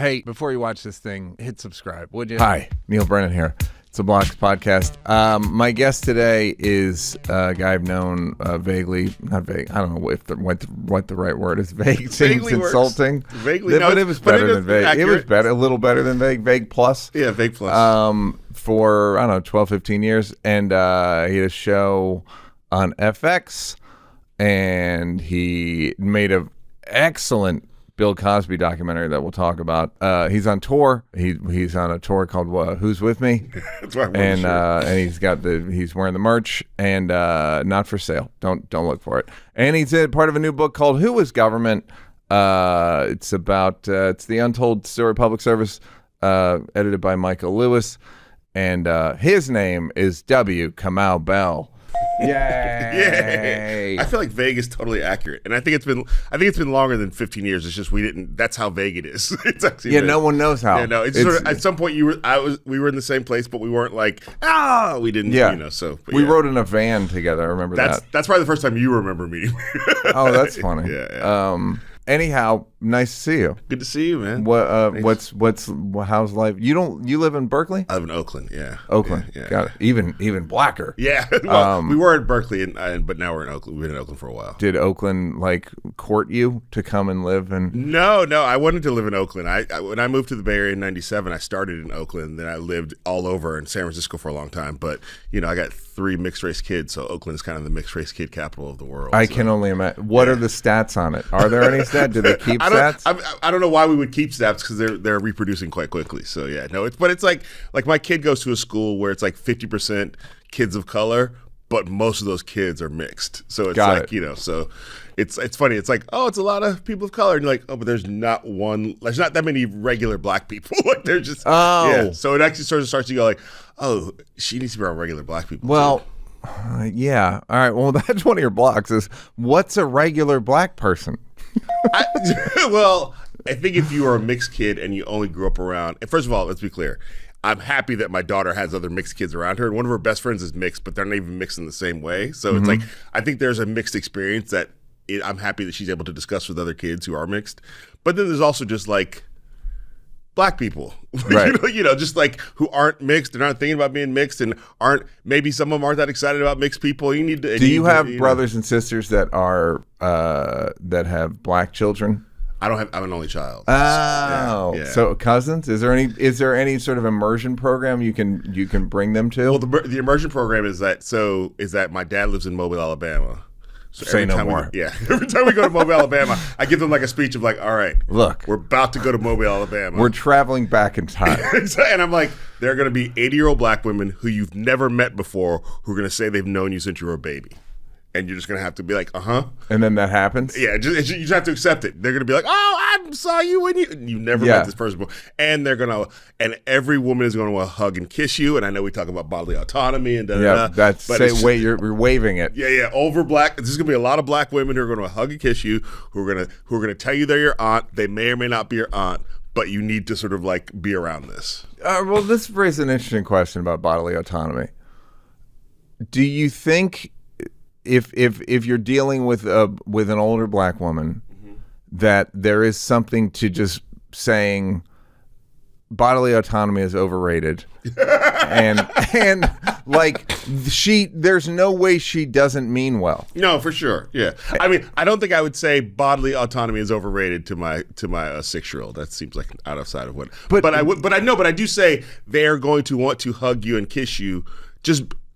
Hey, before you watch this thing, hit subscribe, would you? Hi, Neal Brennan here. It's a Blocks podcast. My guest today is a guy I've known vaguely, not vague. I don't know what the right word is. Vague seems insulting. Vaguely, but it was better than vague. Accurate. It was better, a little better than vague. Vague plus. Yeah, vague plus. For I don't know, 12, 15 years, and he had a show on FX, and he made an excellent Bill Cosby documentary that we'll talk about. He's on tour. He's on a tour called Who's With Me? That's why and he's wearing the merch and not for sale. Don't look for it. And he's part of a new book called Who Is Government? It's about it's the untold story of public service, edited by Michael Lewis, and his name is Kamau Bell. Yay! I feel like vague is totally accurate, and I think it's been longer than 15 years. It's just we didn't. That's how vague it is. It's actually no one knows how. Yeah, no. It's sort of, at some point we were in the same place, but we weren't like we didn't. Yeah. So we rode in a van together. I remember that. That's probably the first time you remember meeting me. Oh, that's funny. Yeah. Anyhow, nice to see you. Good to see you, man. How's life? You live in Berkeley? I live in Oakland. Yeah. Oakland. Yeah. Got it. Even blacker. Yeah. Well, we were in Berkeley, but now we're in Oakland. We've been in Oakland for a while. Did Oakland court you to come and live? No. I wanted to live in Oakland. When I moved to the Bay Area in '97, I started in Oakland. Then I lived all over in San Francisco for a long time. But I got 3 mixed race kids, so Oakland is kind of the mixed race kid capital of the world. I can only imagine. What are the stats on it? Are there any stats? Do they keep stats? I don't know why we would keep stats because they're reproducing quite quickly. So yeah, no. It's like my kid goes to a school where it's like 50% kids of color, but most of those kids are mixed. So it's so it's funny. It's like, oh, it's a lot of people of color, and you're like, oh, but there's not that many regular black people. Like they're just yeah. So it actually sort of starts to go like, oh, she needs to be around regular black people. Well. Too. Yeah. All right. Well, that's one of your blocks. Is what's a regular black person? I think if you are a mixed kid and you only grew up around, and first of all, let's be clear, I'm happy that my daughter has other mixed kids around her, and one of her best friends is mixed, but they're not even mixed in the same way. So It's like, I think there's a mixed experience that I'm happy that she's able to discuss with other kids who are mixed. But then there's also just like black people, right? Just like who aren't mixed and aren't thinking about being mixed and maybe some of them aren't that excited about mixed people. You need to. Do you have brothers and sisters that are that have black children? I'm an only child. Oh, yeah. So cousins? Is there any sort of immersion program you can bring them to? Well, the immersion program is that my dad lives in Mobile, Alabama. So say no more. Every time we go to Mobile, Alabama, I give them like a speech of like, all right, look, we're about to go to Mobile, Alabama. We're traveling back in time. And I'm like, there are going to be 80-year-old black women who you've never met before who are going to say they've known you since you were a baby. And you're just going to have to be like, uh-huh. And then that happens? Yeah, you just have to accept it. They're going to be like, oh, I saw you when you never met this person before. And every woman is going to hug and kiss you. And I know we talk about bodily autonomy and you're waving it. Yeah, over black. There's going to be a lot of black women who are going to hug and kiss you, who are going to tell you they're your aunt. They may or may not be your aunt, but you need to sort of like be around this. Well, this raises an interesting question about bodily autonomy. Do you think if you're dealing with an older black woman, that there is something to just saying bodily autonomy is overrated, and like there's no way she doesn't mean well. No, for sure. Yeah, I mean, I don't think I would say bodily autonomy is overrated to my 6-year-old. That seems like outside of what. But I do say they're going to want to hug you and kiss you.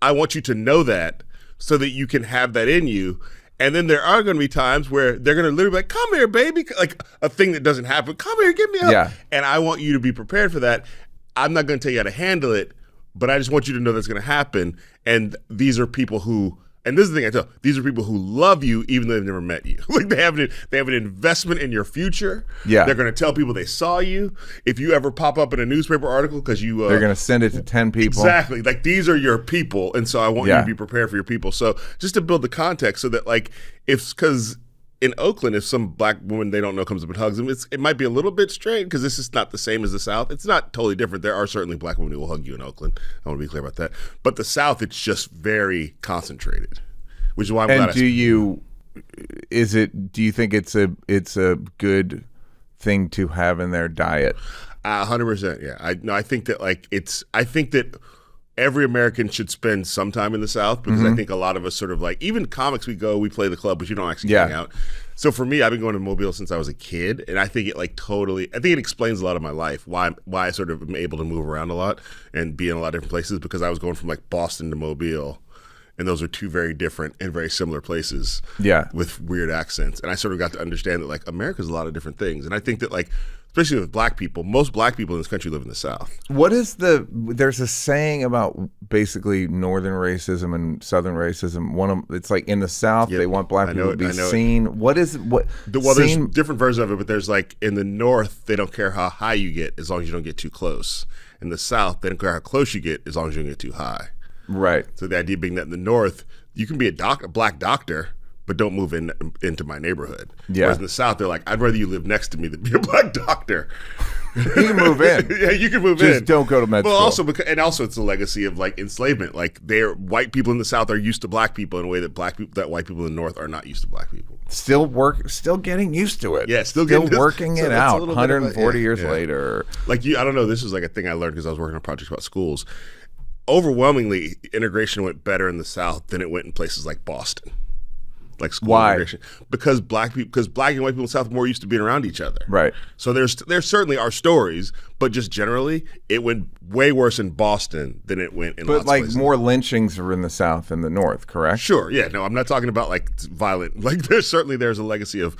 I want you to know that, so that you can have that in you. And then there are going to be times where they're going to literally be like, come here, baby. Like a thing that doesn't happen. Come here, give me up. Yeah. And I want you to be prepared for that. I'm not going to tell you how to handle it, but I just want you to know that's going to happen. And these are people who, and this is the thing I tell, these are people who love you even though they've never met you. Like they have an investment in your future. Yeah. They're going to tell people they saw you. If you ever pop up in a newspaper article because you... they're going to send it to 10 people. Exactly. Like these are your people. And so I want you to be prepared for your people. So just to build the context so that like, because in Oakland, if some black woman they don't know comes up and hugs them, it might be a little bit strange because this is not the same as the South. It's not totally different. There are certainly black women who will hug you in Oakland. I want to be clear about that. But the South, it's just very concentrated, which is why I'm glad. And do you think it's a good thing to have in their diet. 100%. Yeah. I think that I think that every American should spend some time in the South because I think a lot of us sort of like, even comics, we play the club, but you don't actually hang out. So for me, I've been going to Mobile since I was a kid, and I think it explains a lot of my life, why I sort of am able to move around a lot and be in a lot of different places, because I was going from like Boston to Mobile, and those are two very different and very similar places with weird accents. And I sort of got to understand that like America's a lot of different things. And I think that like, especially with black people, most black people in this country live in the South. There's a saying about basically northern racism and southern racism. It's like in the South, they want black people to be seen. There's different versions of it, but there's like in the North, they don't care how high you get as long as you don't get too close. In the South, they don't care how close you get as long as you don't get too high. Right. So the idea being that in the North, you can be a black doctor, but don't move into my neighborhood. Yeah. Whereas in the South, they're like, I'd rather you live next to me than be a black doctor. You can move in. Yeah, you can move in. Just don't go to med school. Also it's a legacy of like enslavement. Like white people in the South are used to black people in a way that white people in the North are not used to black people. Still getting used to it. Yeah, still working it out 140 years later. Like I don't know, this was like a thing I learned because I was working on projects about schools. Overwhelmingly, integration went better in the South than it went in places like Boston. Like school integration, because black and white people in the South are more used to being around each other. Right. So there certainly are stories, but just generally, it went way worse in Boston than it went in. But like more lynchings are in the South than the North, correct? Sure. Yeah. No, I'm not talking about like violent. Like there's a legacy of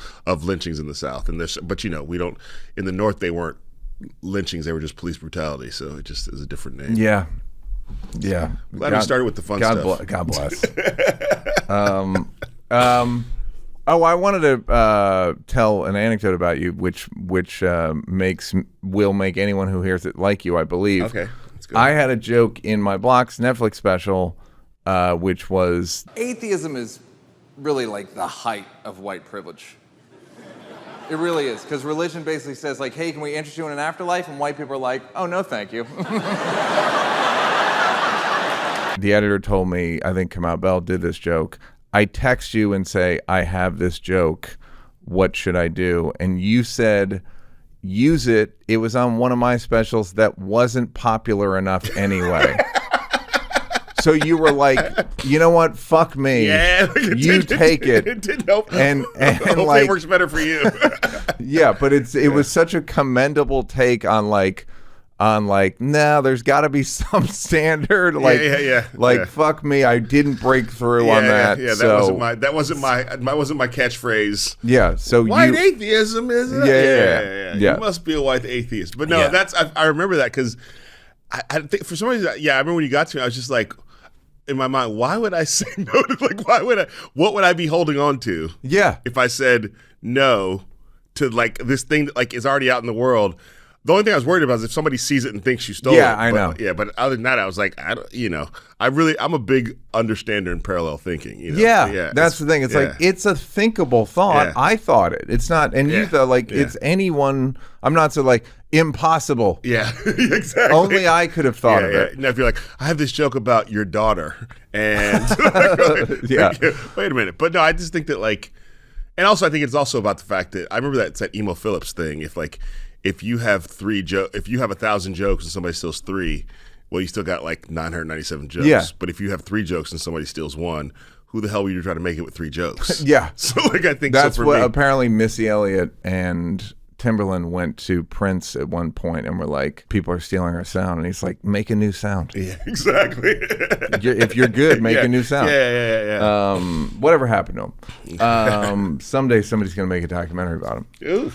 lynchings in the South, but we don't. In the North, they weren't lynchings; they were just police brutality. So it just is a different name. Yeah. Yeah. Glad we started with the fun stuff. God bless. I wanted to tell an anecdote about you, which will make anyone who hears it like you, I believe. Okay, that's good. I had a joke in my Blocks Netflix special, which was atheism is really like the height of white privilege. It really is, because religion basically says like, hey, can we interest you in an afterlife? And white people are like, oh, no, thank you. The editor told me, I think Kamau Bell did this joke. I text you and say, I have this joke. What should I do? And you said, use it. It was on one of my specials that wasn't popular enough anyway. So you were like, you know what? Fuck me. Yeah, you take it. It didn't help. And hopefully like, it works better for you. Yeah, but it was such a commendable take on no, there's got to be some standard. Fuck me, I didn't break through on that. Yeah, that wasn't my catchphrherese. Yeah, so white atheism is Yeah. You must be a white atheist. But no, I remember that because I think for some reason, I remember when you got to me, I was just like, in my mind, why would I say no to what would I be holding on to? Yeah, if I said no to like this thing that like is already out in the world. The only thing I was worried about is if somebody sees it and thinks you stole it. Yeah, I know. Yeah, but other than that, I was like, I'm a big understander in parallel thinking. Yeah, that's the thing. It's like, it's a thinkable thought. Yeah. I thought it. It's not, and you thought it's anyone. I'm not so like impossible. Yeah, exactly. Only I could have thought of it. Now, if you're like, I have this joke about your daughter, and wait a minute. But no, I just think that like, and also I think it's also about the fact that I remember that it's that Emo Phillips thing. If you have 1,000 jokes and somebody steals 3, well, you still got like 997 jokes. Yeah. But if you have 3 jokes and somebody steals 1, who the hell were you trying to make it with 3 jokes? Yeah. So like I think that's what apparently Missy Elliott and Timberland went to Prince at one point and were like, people are stealing our sound. And he's like, make a new sound. Yeah, exactly. If you're good, make a new sound. Yeah. Whatever happened to him. Someday somebody's going to make a documentary about him. Ooh.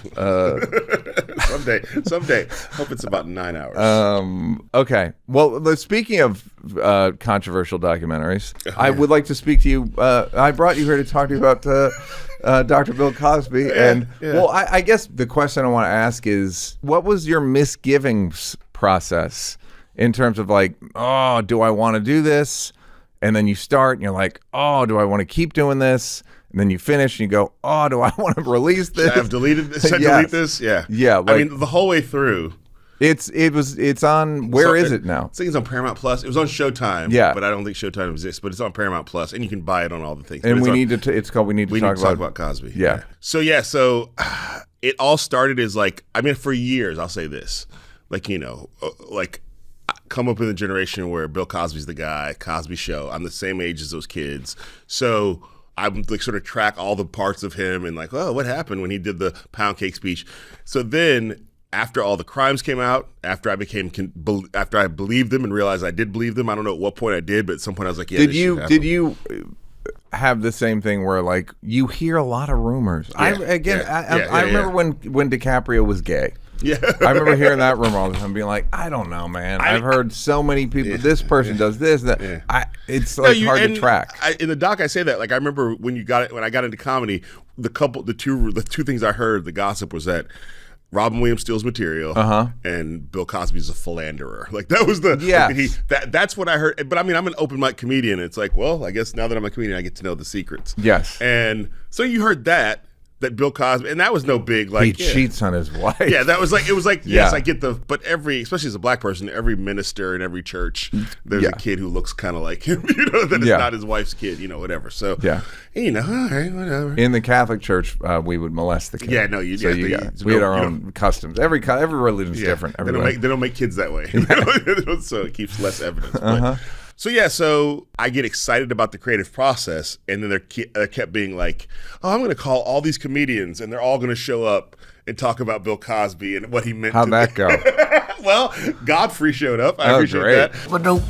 Someday. Hope it's about 9 hours. Okay. Well, speaking of controversial documentaries, I would like to speak to you. I brought you here to talk to you about Dr. Bill Cosby. Well, I guess the question I want to ask is, what was your misgivings process in terms of like, oh, do I want to do this? And then you start and you're like, oh, do I want to keep doing this? And then you finish and you go, oh, do I want to release this? Should I have deleted this? Should I delete this? Yeah. Yeah. I mean, the whole way through. It's on, where is it now? I think it's on Paramount Plus. It was on Showtime. Yeah. But I don't think Showtime exists, but it's on Paramount Plus, and you can buy it on all the things. And it's called We Need to Talk About Cosby. Yeah. So it all started as like, I mean, for years, I'll say this, like, like I come up in a generation where Bill Cosby's the guy, Cosby Show. I'm the same age as those kids. So I would like sort of track all the parts of him and like, oh, what happened when he did the pound cake speech? So then after all the crimes came out, after I believed them and realized I did believe them, I don't know at what point I did, but at some point I was like, yeah, did you have the same thing where like you hear a lot of rumors? Yeah, I remember when DiCaprio was gay. Yeah. I remember hearing that rumor all the time, being like, I don't know, man. I've heard so many people. This person does this. That it's like hard to track. In the doc, I say that. Like I remember when I got into comedy, the two things I heard, the gossip was that Robin Williams steals material, and Bill Cosby's a philanderer. Like that was that's what I heard. But I mean, I'm an open mic comedian. It's like, well, I guess now that I'm a comedian, I get to know the secrets. Yes. And so you heard that Bill Cosby, and that was no big like he cheats on his wife. Yeah, that was like it was like yes, I get but especially as a black person, every minister in every church, there's a kid who looks kind of like him, that is not his wife's kid, whatever. So all right, whatever. In the Catholic Church, we would molest the kid. Yeah, no, we had our own customs. Every religion's different. They don't make kids that way, so it keeps less evidence. But, so I get excited about the creative process, and then there kept being like, oh, I'm going to call all these comedians, and they're all going to show up and talk about Bill Cosby and what he meant. How'd that go? Well, Godfrey showed up. I appreciate that. But no.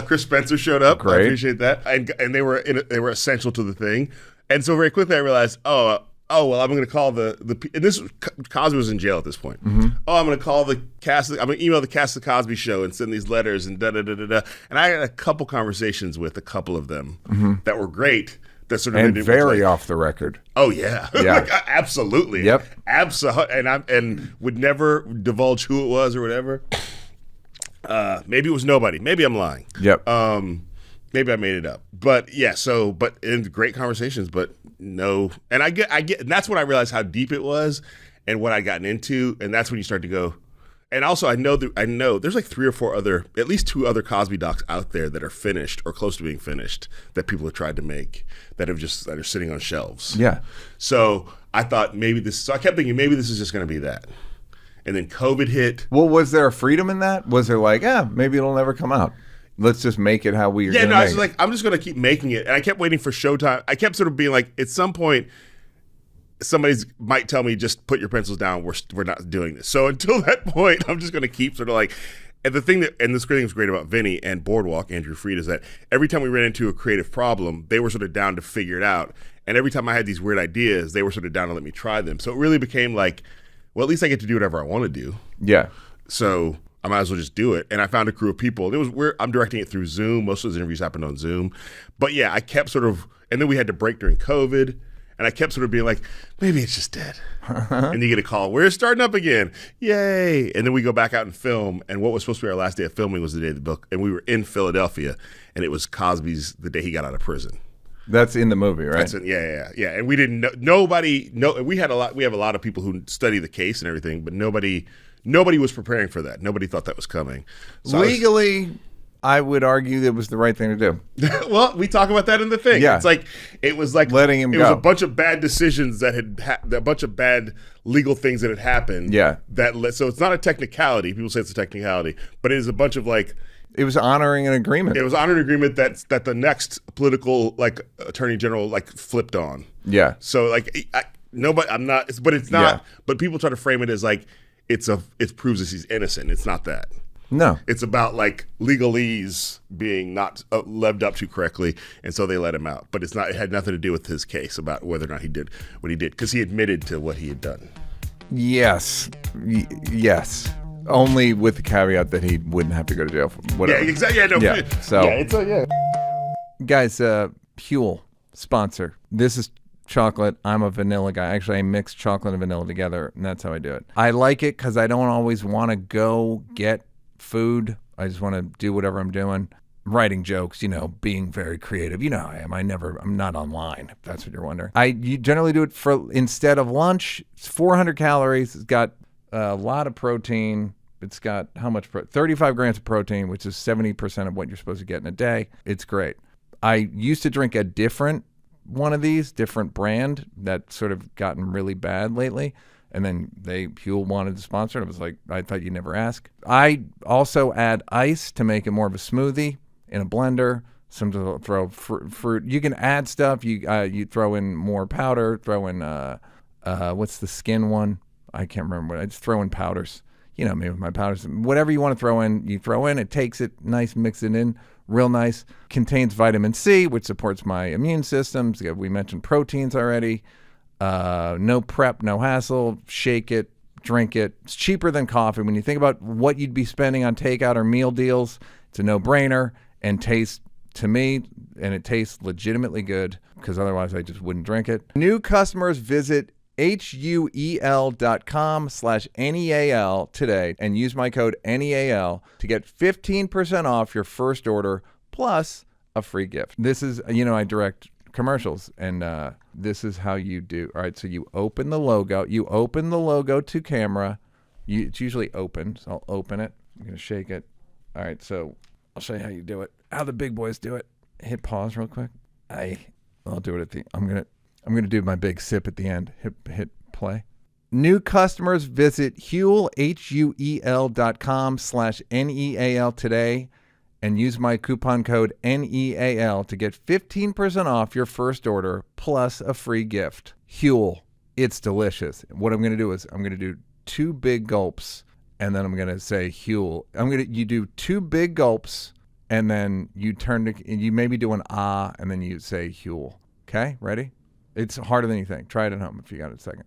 Chris Spencer showed up. Great. I appreciate that. And they were essential to the thing. And so very quickly I realized, well, I'm going to call Cosby was in jail at this point. Oh, I'm going to call the cast. I'm going to email the cast of the Cosby Show and send these letters and da-da-da-da-da. And I had a couple conversations with a couple of them that were great. That sort of and very off the record. Oh yeah, like, absolutely. Yep, absolutely. And would never divulge who it was or whatever. Maybe it was nobody. Maybe I'm lying. Yep. Maybe I made it up. But yeah. So, but in great conversations, but no. And I get. And that's when I realized how deep it was, and what I'd gotten into. And that's when you start to go. And also, I know there's like 3 or 4 other, at least 2 other Cosby docs out there that are finished or close to being finished that people have tried to make that are sitting on shelves. Yeah. So I thought I kept thinking maybe this is just going to be that. And then COVID hit. Well, was there a freedom in that? Was there like, maybe it'll never come out? Let's just make it how we are going to make it. I was like, I'm just going to keep making it. And I kept waiting for Showtime. I kept sort of being like, at some point, somebody might tell me, just put your pencils down. We're not doing this. So until that point, I'm just going to keep sort of like, and this great thing was great about Vinny and Boardwalk, Andrew Freed, is that every time we ran into a creative problem, they were sort of down to figure it out. And every time I had these weird ideas, they were sort of down to let me try them. So it really became like, well, at least I get to do whatever I want to do. Yeah. So I might as well just do it. And I found a crew of people. I'm directing it through Zoom. Most of those interviews happened on Zoom. But yeah, I kept sort of, and then we had to break during COVID. And I kept sort of being like, maybe it's just dead. And you get a call, we're starting up again. Yay. And then we go back out and film. And what was supposed to be our last day of filming was the day of the book. And we were in Philadelphia. And it was Cosby's, the day he got out of prison. That's in the movie, right? Yeah. And we didn't know, we have a lot of people who study the case and everything, but nobody was preparing for that. Nobody thought that was coming. So legally, I would argue that was the right thing to do. Well, we talk about that in the thing. Yeah. It was like letting him go. It was a bunch of bad decisions that a bunch of bad legal things that had happened. Yeah. So it's not a technicality. People say it's a technicality, but it is a bunch of like. It was honoring an agreement. It was honoring an agreement that the next political attorney general flipped on. Yeah. So nobody. I'm not. But it's not. Yeah. But people try to frame it as it proves that he's innocent. It's not that. No. It's about legalese being not lived up to correctly, and so they let him out. But it's not. It had nothing to do with his case about whether or not he did what he did, because he admitted to what he had done. Yes. Yes. Only with the caveat that he wouldn't have to go to jail for whatever. Yeah, exactly. Yeah, no. Yeah. So, yeah. Guys, Huel, sponsor. This is chocolate. I'm a vanilla guy. Actually, I mix chocolate and vanilla together, and that's how I do it. I like it because I don't always want to go get food. I just want to do whatever I'm doing. Writing jokes, being very creative. You know how I am. I'm not online, if that's what you're wondering. You generally do it instead of lunch. It's 400 calories. It's got a lot of protein. It's got 35 grams of protein, which is 70% of what you're supposed to get in a day. It's great. I used to drink a different one of these, different brand that's sort of gotten really bad lately. And then Huel wanted to sponsor it. I was like, I thought you'd never ask. I also add ice to make it more of a smoothie in a blender. Some to throw fruit. You can add stuff. You throw in more powder. Throw in what's the skin one? I can't remember. I just throw in powders. You know me with my powders. Whatever you want to throw in, you throw in. It takes it nice, mix it in real nice. Contains vitamin C, which supports my immune system. We mentioned proteins already. No prep, no hassle. Shake it, drink it. It's cheaper than coffee. When you think about what you'd be spending on takeout or meal deals, it's a no-brainer and tastes, to me, and it tastes legitimately good because otherwise I just wouldn't drink it. New customers visit huel.com/NEAL today and use my code NEAL to get 15% off your first order plus a free gift. This is, I direct commercials, and this is how you do. All right, so you open the logo. You open the logo to camera. It's usually open, so I'll open it. I'm going to shake it. All right, so I'll show you how you do it. How the big boys do it. Hit pause real quick. I'll do it at the. I'm gonna do my big sip at the end. Hit play. New customers visit Huel HUEL.com/NEAL today and use my coupon code NEAL to get 15% off your first order plus a free gift. Huel, it's delicious. What I'm gonna do is I'm gonna do 2 big gulps and then I'm gonna say Huel. You do 2 big gulps. And then you you maybe do an and then you say Huel. Okay, ready? It's harder than you think. Try it at home if you got it a second.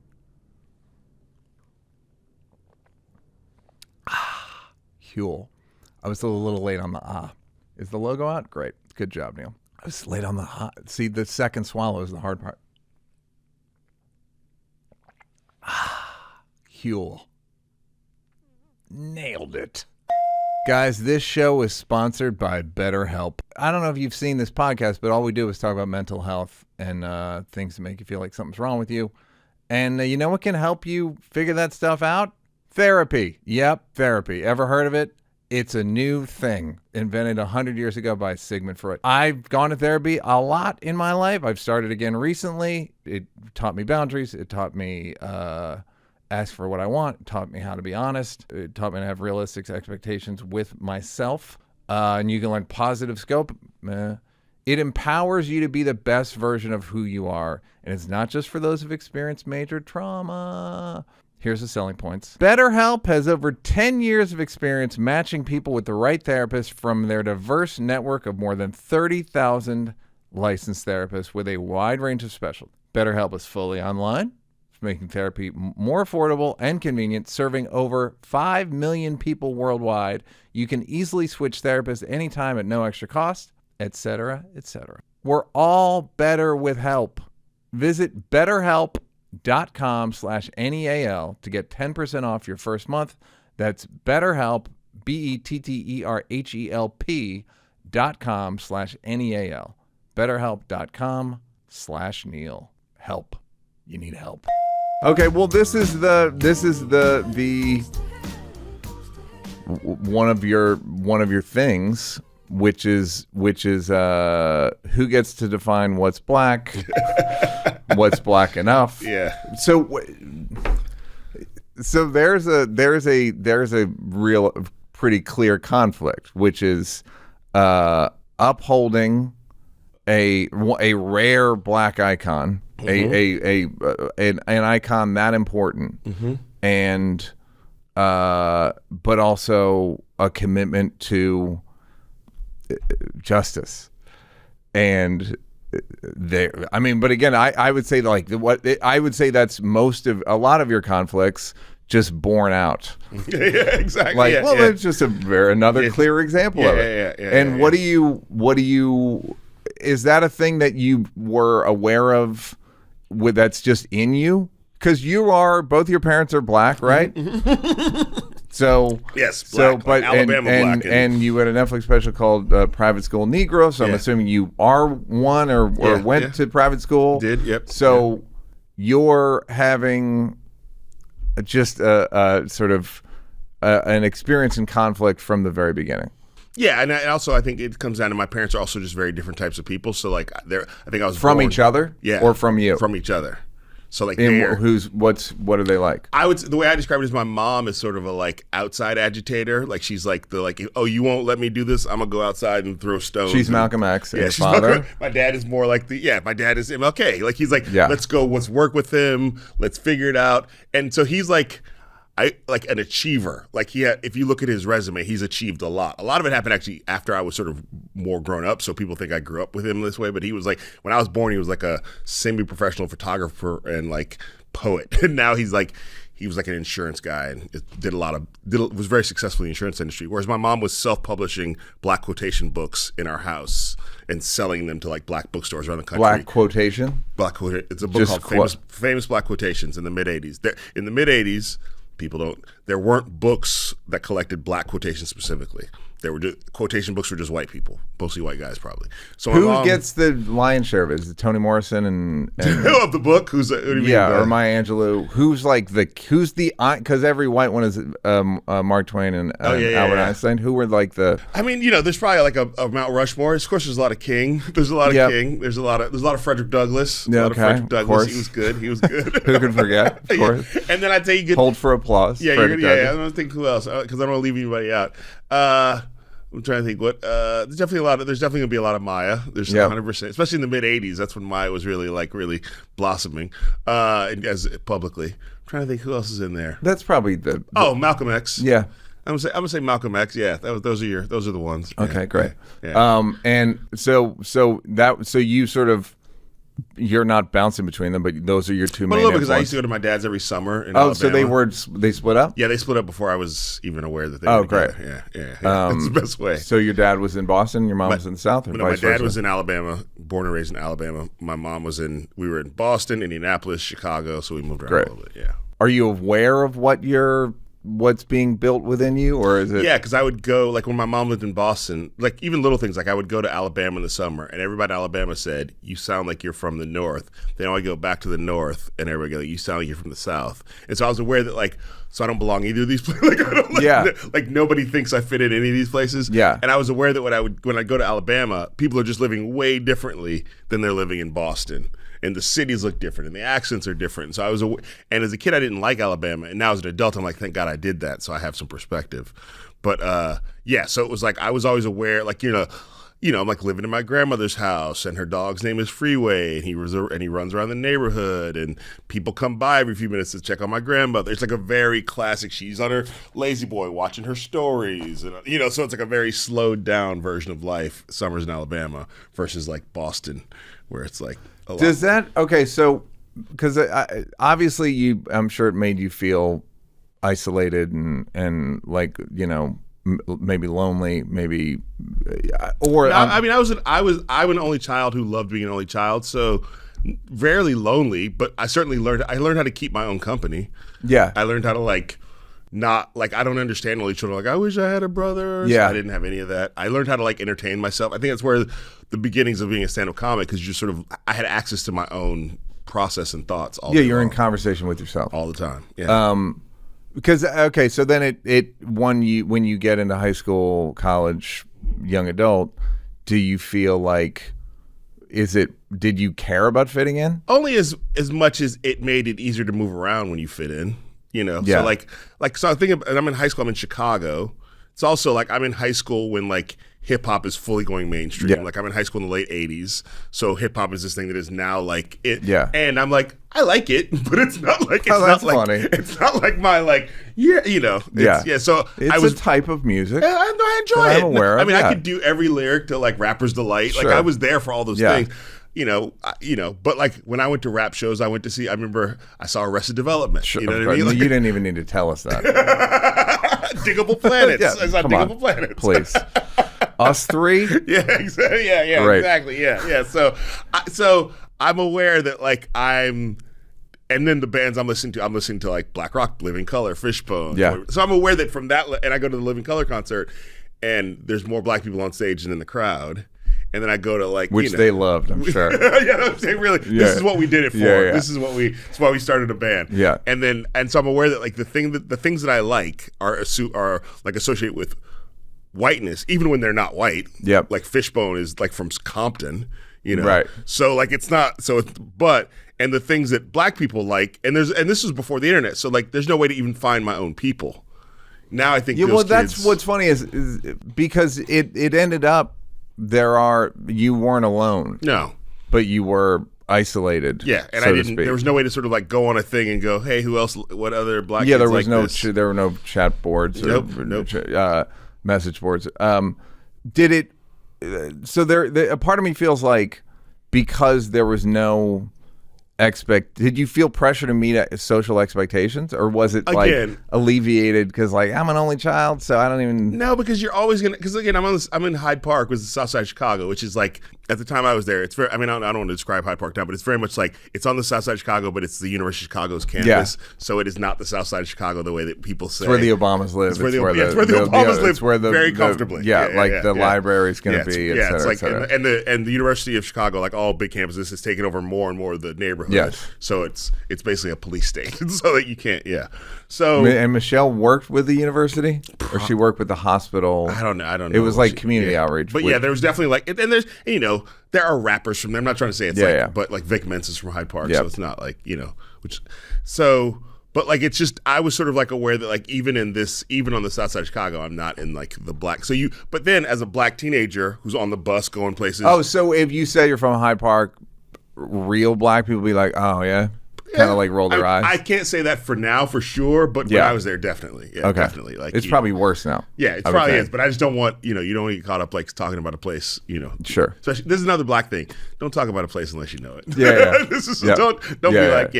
Huel. I was a little late on the Is the logo out? Great. Good job, Neal. I was late on the See, the second swallow is the hard part. Huel. Nailed it. Guys, this show is sponsored by BetterHelp. I don't know if you've seen this podcast, but all we do is talk about mental health and things that make you feel like something's wrong with you. And you know what can help you figure that stuff out? Therapy. Yep, therapy. Ever heard of it? It's a new thing invented 100 years ago by Sigmund Freud. I've gone to therapy a lot in my life. I've started again recently. It taught me boundaries. It taught me ask for what I want. It taught me how to be honest. It taught me to have realistic expectations with myself. And you can learn positive scope. It empowers you to be the best version of who you are. And it's not just for those who've experienced major trauma. Here's the selling points. BetterHelp has over 10 years of experience matching people with the right therapist from their diverse network of more than 30,000 licensed therapists with a wide range of specialties. BetterHelp is fully online, making therapy more affordable and convenient, serving over 5 million people worldwide. You can easily switch therapists anytime at no extra cost, etc., etc. We're all better with help. Visit BetterHelp.com/NEAL to get 10% off your first month. That's BetterHelp, BetterHelp.com/NEAL. BetterHelp.com/Neal. Help. You need help. Okay, well, this is the one of your things, which is who gets to define what's black, what's black enough. Yeah. So there's a real pretty clear conflict, which is upholding a rare black icon. Mm-hmm. An icon that important, mm-hmm. and but also a commitment to justice. And but again, I would say I would say that's a lot of your conflicts just born out. Yeah, exactly. It's just another clear example of it. And what do you? Is that a thing that you were aware of? That's just in you, because both your parents are black, right? So yes, black, but Alabama black, and you had a Netflix special called Private School Negro. So I'm assuming you are one or went to private school. Did yep. So you're having just a sort of an experience in conflict from the very beginning. Yeah, and also I think it comes down to my parents are also just very different types of people. So like, I think I was From born, each other? yeah, Or from you? from each other. So like, And what are they like? the way I describe it is my mom is sort of a like outside agitator. Like she's like oh, you won't let me do this, I'm gonna go outside and throw stones. She's Malcolm X and Yeah, your she's father? my dad is more like my dad is MLK. Like he's like, Yeah. let's work with him, let's figure it out. And so he's like an achiever. Like if you look at his resume, he's achieved a lot. A lot of it happened actually after I was sort of more grown up. So people think I grew up with him this way, but he was like, when I was born, he was like a semi-professional photographer and like poet. And now he was like an insurance guy and was very successful in the insurance industry. Whereas my mom was self-publishing black quotation books in our house and selling them to like black bookstores around the country. Black quotation? It's a book Just called Famous Black Quotations in the mid-'80s. In the mid-'80s, there weren't books that collected black quotations specifically. Quotation books were just white people, mostly white guys probably. So Who gets the lion's share of it? Is it Toni Morrison and of the book? Who do you mean, or Maya Angelou? Who's the because every white one is Mark Twain and Albert Einstein. Who were like the? I mean, there's probably like a Mount Rushmore. Of course, there's a lot of King. There's a lot of King. There's a lot of Frederick Douglass. Yeah, a lot of Frederick Douglass. He was good. Who can forget? Of course. Yeah. And then I'd say you could hold for applause. Yeah, I don't think who else because I don't want to leave anybody out. I'm trying to think there's definitely gonna be a lot of Maya. There's 100%, especially in the mid '80s. That's when Maya was really blossoming, as publicly. I'm trying to think who else is in there. That's probably Malcolm X. Yeah, I'm gonna say Malcolm X. Yeah, those are the ones. Okay, great. Yeah. And so you sort of. You're not bouncing between them, but those are your two main. A little because I used to go to my dad's every summer in Alabama. So they split up? Yeah, they split up before I was even aware that they. Oh, were great! Yeah. That's the best way. So your dad was in Boston, your mom was in the South, or my vice dad versa? was in Alabama, born and raised in Alabama. My mom we were in Boston, Indianapolis, Chicago, so we moved around a little bit. Yeah. Are you aware of what's being built within you, or is it? Yeah, because I would go, like when my mom lived in Boston, like even little things, like I would go to Alabama in the summer, and everybody in Alabama said, "You sound like you're from the North." Then I would go back to the North, and everybody go, "You sound like you're from the South." And so I was aware that so I don't belong either of these places. Like nobody thinks I fit in any of these places. Yeah. And I was aware that when I go to Alabama, people are just living way differently than they're living in Boston. And the cities look different, and the accents are different. So and as a kid, I didn't like Alabama, and now as an adult, I'm like, thank God I did that, so I have some perspective. But so it was like I was always aware, like I'm like living in my grandmother's house, and her dog's name is Freeway, and he runs around the neighborhood, and people come by every few minutes to check on my grandmother. It's like a very classic. She's on her lazy boy watching her stories, and so it's like a very slowed down version of life. Summers in Alabama versus like Boston, where it's like. Does that so? Because obviously, I'm sure it made you feel isolated and like maybe lonely, maybe or. I mean, I'm an only child who loved being an only child, so rarely lonely. But I certainly learned how to keep my own company. Yeah, I learned how to not I don't understand only children. Like I wish I had a brother. Yeah, so I didn't have any of that. I learned how to entertain myself. I think that's where the beginnings of being a stand-up comic, because I had access to my own process and thoughts. You're in conversation with yourself all the time. Yeah. Because so then when you get into high school, college, young adult, do you feel like did you care about fitting in? Only as much as it made it easier to move around when you fit in. Yeah. So I think, and I'm in high school. I'm in Chicago. It's also like I'm in high school when hip hop is fully going mainstream. Yeah. Like I'm in high school in the late '80s, so hip hop is this thing that is now like it. Yeah. And I'm like, I like it, but it's not like funny. It's not like my yeah. So it's a type of music. I enjoy it. I'm aware of. I could do every lyric to Rapper's Delight. Sure. I was there for all those things. But when I went to rap shows, I remember I saw Arrested Development. Sure, you know what I mean? You didn't even need to tell us that. Diggable Planets. Yeah, I saw Diggable Planets. Please. Us three? Yeah, exactly. Yeah, right. Exactly. Yeah. So I'm aware that and then the bands I'm listening to Black Rock, Living Color, Fishbone. Yeah. So I'm aware that from that, and I go to the Living Color concert, and there's more black people on stage than in the crowd. And then I go to which they loved, I'm sure. They really. Yeah. This is what we did it for. Yeah. This is it's why we started a band. Yeah. And so I'm aware that the things that I like are associated with whiteness, even when they're not white. Yep. Like Fishbone is like from Compton, Right. So like it's not so it's and the things that black people like, and this was before the internet, so like there's no way to even find my own people. Now I think that's what's funny is because it ended up you weren't alone. No. But you were isolated. Yeah, and so I didn't. There was no way to sort of like go on a thing and go, "Hey, who else? What other black?" Yeah, kids there was like no. this? There were no chat boards. Nope. Message boards. Did it? So a part of me feels like because there was no did you feel pressure to meet social expectations, or was it like alleviated because like I'm an only child, so I don't even? No, because you're always gonna. Because again, I'm in Hyde Park, which is the South Side of Chicago, which is like at the time I was there. It's very. I mean, I don't want to describe Hyde Park now, but it's very much like it's on the South Side of Chicago, but it's the University of Chicago's campus. Yeah. So it is not the South Side of Chicago the way that people say. It's where the Obamas live. It's where the Obamas live. It's where very comfortably. The library's going to be. Yeah, et cetera, it's like and the University of Chicago, like all big campuses, has taken over more and more of the neighborhood. Yes. So it's basically a police state, so that you can't. Yeah. So and Michelle worked with the university, or she worked with the hospital. I don't know. It was like community outreach. But there was definitely like, and there's there are rappers from there. I'm not trying to say it's but like Vic Mensa is from Hyde Park, so it's not like But like it's just I was sort of like aware that like even on the South Side of Chicago, I'm not in like the black. But then as a black teenager who's on the bus going places. Oh, so if you say you're from Hyde Park, real black people be like, oh yeah. Kind of like roll their eyes. I can't say that for now, for sure, but when I was there, definitely. Yeah, okay. Definitely. Like it's probably worse now. Yeah, it probably is. But I just don't want you don't want to get caught up like talking about a place. Sure. Especially, this is another black thing. Don't talk about a place unless you know it. Yeah. Don't be like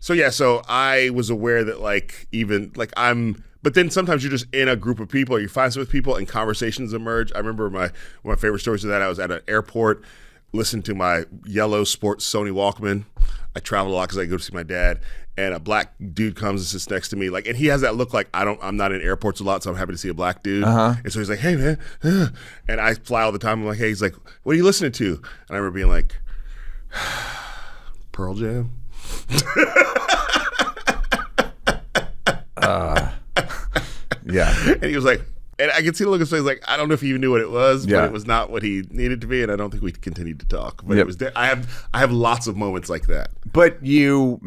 So I was aware that like even like But then sometimes you're just in a group of people, or you find some with people, and conversations emerge. I remember one of my favorite stories of that. I was at an airport. Listen to my yellow sports Sony Walkman. I travel a lot because I go to see my dad, and a black dude comes and sits next to me, like, and he has that look like I'm not in airports a lot, so I'm happy to see a black dude. And so he's like, "Hey man," and I fly all the time. I'm like, "Hey," he's like, "What are you listening to?" And I remember being like, "Pearl Jam." Yeah, and he was like. And I could see the look of his face, like I don't know if he even knew what it was, but it was not what he needed to be, and I don't think we continued to talk. But it was. I have lots of moments like that. But you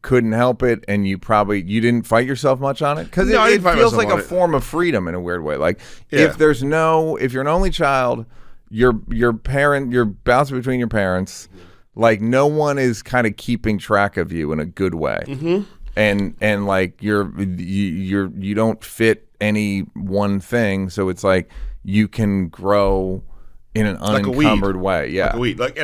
couldn't help it, and you didn't fight yourself much on it because it feels like a form of freedom in a weird way. Like if you're an only child, you're bouncing between your parents, like no one is kind of keeping track of you in a good way, and like you don't fit any one thing, so it's like you can grow in an unencumbered way. Yeah, like a weed. Like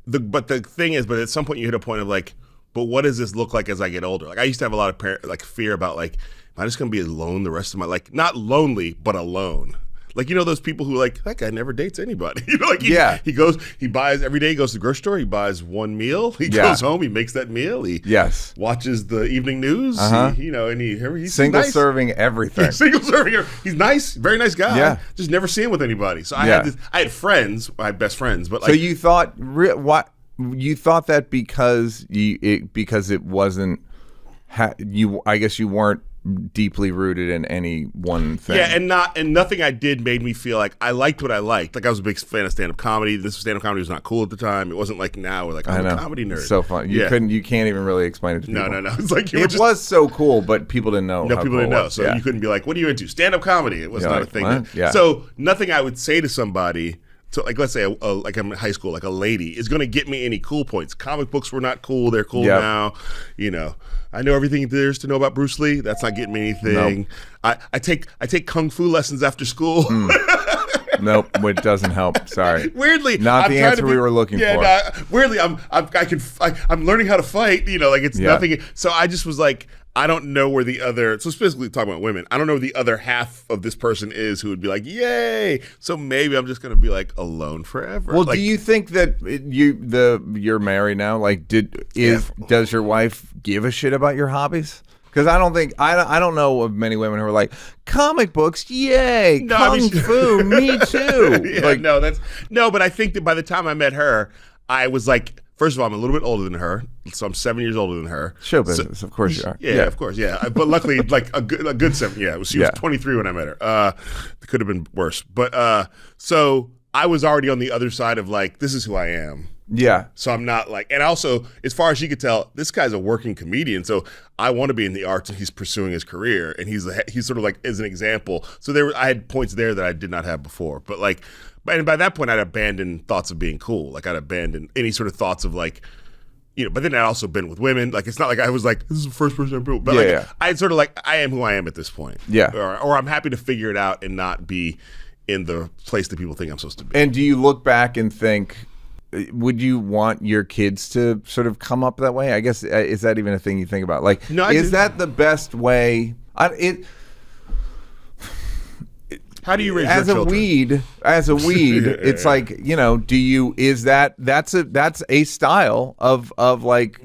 but the thing is, but at some point you hit a point of like, but what does this look like as I get older? Like I used to have a lot of fear about like, am I just gonna be alone the rest of my like not lonely but alone. Like, those people who like, that guy never dates anybody. He goes, he buys every day, he goes to the grocery store, he buys one meal, he goes home, he makes that meal, he watches the evening news, he's single serving everything. Single serving, he's nice, very nice guy. Yeah. Just never see him with anybody. So I had friends, I had best friends, but like. So you thought, you thought that because it wasn't, I guess you weren't deeply rooted in any one thing. Yeah, and nothing I did made me feel like I liked what I liked. Like I was a big fan of stand-up comedy. This stand-up comedy was not cool at the time. It wasn't like now where like I'm a comedy nerd. It's so fun. You can't even really explain it to people. No. It's like it was so cool, but people didn't know. No, people didn't know. So you couldn't be like, what are you into? Stand-up comedy. It was not a thing. So nothing I would say to somebody. So, like, let's say, like I'm in high school, like a lady is going to get me any cool points. Comic books were not cool; they're cool now. I know everything there is to know about Bruce Lee. That's not getting me anything. Nope. I take kung fu lessons after school. Nope, it doesn't help. Sorry. Weirdly, not the answer we were looking for. Weirdly, I'm learning how to fight. Like it's nothing. So I just was like, I don't know where the other. So specifically talking about women, I don't know where the other half of this person is who would be like, yay. So maybe I'm just gonna be like alone forever. Well, do you think that you're married now? Like, does your wife give a shit about your hobbies? Because I don't know of many women who are like, comic books, yay, kung fu, me too. But I think that by the time I met her, I was like, First of all, I'm a little bit older than her, so I'm 7 years older than her. Show business, of course you are. Yeah, of course, yeah. But luckily, like a good 7. Yeah, she was 23 when I met her. It could have been worse, but so I was already on the other side of like, this is who I am. Yeah. So I'm not like, and also, as far as she could tell, this guy's a working comedian. So I want to be in the arts, and he's pursuing his career, and he's sort of like as an example. So I had points there that I did not have before, but like. And by that point, I'd abandoned thoughts of being cool. Like, I'd abandoned any sort of thoughts of, like, but then I'd also been with women. Like, it's not like I was like, this is the first person I've been with. But, I'd sort of like, I am who I am at this point. Yeah. Or I'm happy to figure it out and not be in the place that people think I'm supposed to be. And do you look back and think, would you want your kids to sort of come up that way? I guess, is that even a thing you think about? Like, no, is that the best way? How do you raise your children? As a weed, it's like, that's a style of like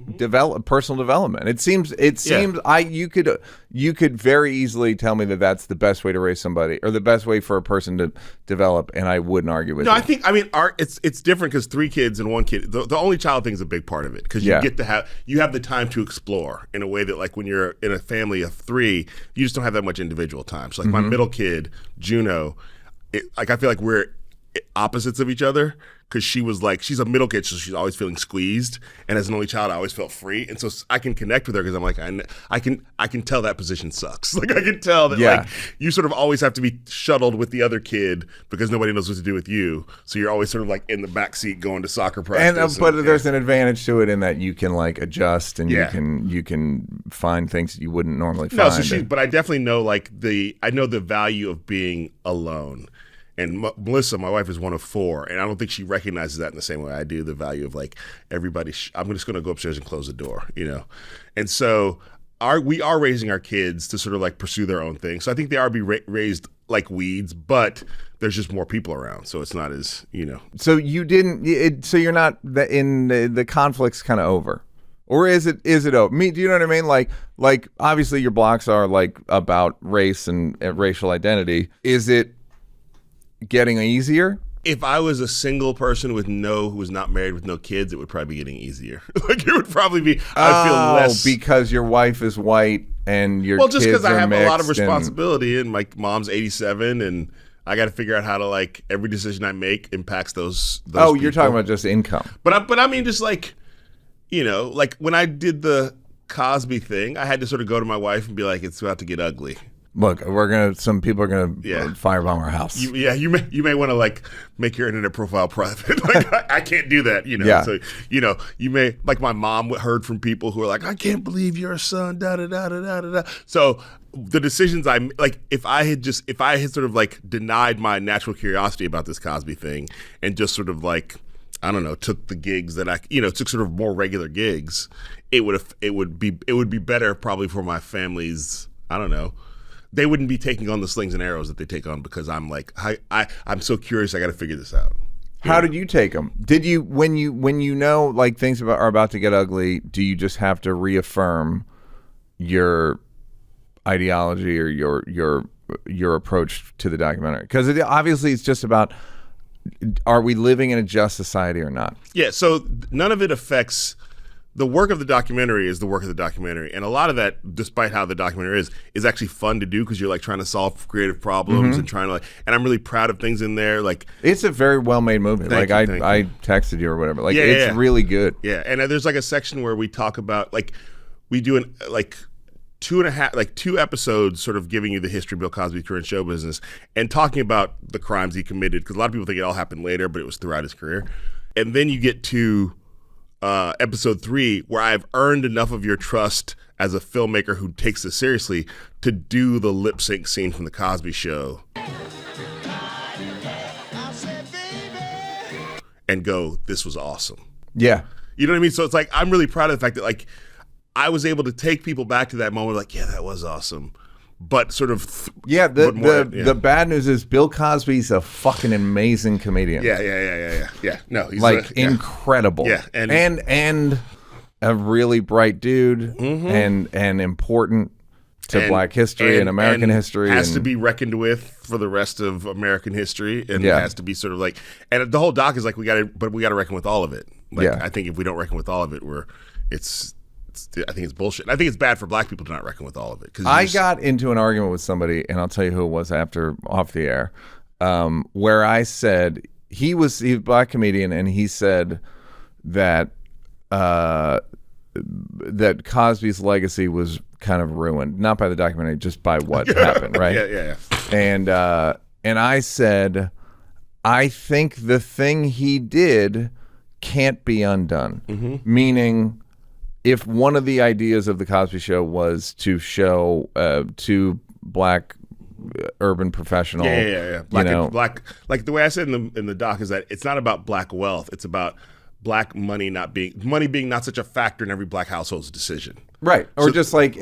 personal development. It seems you could very easily tell me that that's the best way to raise somebody, or the best way for a person to develop, and I wouldn't argue with you. It's different because 3 kids and 1 kid. The only child thing is a big part of it, because you have the time to explore in a way that, like, when you're in a family of 3, you just don't have that much individual time. So like my middle kid, Juno, I feel like we're opposites of each other, because she's a middle kid, so she's always feeling squeezed, and as an only child I always felt free, and so I can connect with her because I'm like, I can tell that position sucks. Like, I can tell that like you sort of always have to be shuttled with the other kid because nobody knows what to do with you, so you're always sort of like in the back seat going to soccer practice. But there's an advantage to it in that you can like adjust, and you can find things that you wouldn't normally find. But I definitely know I know the value of being alone. And Melissa, my wife, is one of 4, and I don't think she recognizes that in the same way I do, the value of like everybody. I'm just going to go upstairs and close the door, And so we are raising our kids to sort of like pursue their own thing. So I think they are raised like weeds, but there's just more people around, so it's not as, So you didn't. So you're not in the conflict's kind of over. Or is it over? Do you know what I mean? Like obviously your blocks are like about race and racial identity. Is it getting easier? If I was a single person who was not married with no kids, it would probably be getting easier. Like, it would probably be. I'd feel less because your wife is white and your just because I have a lot of mixed responsibility, and my mom's 87, and I got to figure out how to, like, every decision I make impacts those Oh, people. You're talking about just income. But I mean, just like, like when I did the Cosby thing, I had to sort of go to my wife and be like, it's about to get ugly. Look, some people are gonna firebomb our house. You may want to like make your internet profile private. Like, I can't do that, So you may, like, my mom heard from people who are like, I can't believe you're a son. Da da da da da da. So the decisions if I had sort of like denied my natural curiosity about this Cosby thing and just sort of like, I don't know, took the gigs that took sort of more regular gigs, it would be better probably for my family's, I don't know. They wouldn't be taking on the slings and arrows that they take on because I'm like, I'm so curious. I got to figure this out. How did you take them? Did you, when you know like things are about to get ugly, do you just have to reaffirm your ideology or your approach to the documentary? Because obviously it's just about, are we living in a just society or not? Yeah. So none of it affects. The work of the documentary is the work of the documentary. And a lot of that, despite how the documentary is actually fun to do because you're like trying to solve creative problems and trying to and I'm really proud of things in there. Like, it's a very well made movie. Like I texted you or whatever. Like it's really good. Yeah. And there's like a section where we talk about we do two episodes sort of giving you the history of Bill Cosby's career in show business and talking about the crimes he committed, because a lot of people think it all happened later, but it was throughout his career. And then you get to episode 3, where I've earned enough of your trust as a filmmaker who takes this seriously to do the lip sync scene from the Cosby Show and go, this was awesome. Yeah. You know what I mean? So it's like, I'm really proud of the fact that like I was able to take people back to that moment, like, yeah, that was awesome. But sort of the bad news is Bill Cosby's a fucking amazing comedian. Yeah. No, he's incredible. Yeah, and a really bright dude and important to Black history and American history. Has to be reckoned with for the rest of American history, and it has to be sort of like, and the whole doc is like, we got to reckon with all of it. Like, I think if we don't reckon with all of it, I think it's bullshit. I think it's bad for black people to not reckon with all of it. I got into an argument with somebody, and I'll tell you who it was off the air, where I said he was a black comedian, and he said that that Cosby's legacy was kind of ruined, not by the documentary, just by what happened, right? Yeah. And I said, I think the thing he did can't be undone. Meaning, if one of the ideas of the Cosby Show was to show two black urban professional, Black, like the way I said in the doc is that it's not about black wealth; it's about black money being not such a factor in every black household's decision. Right. Or so, just like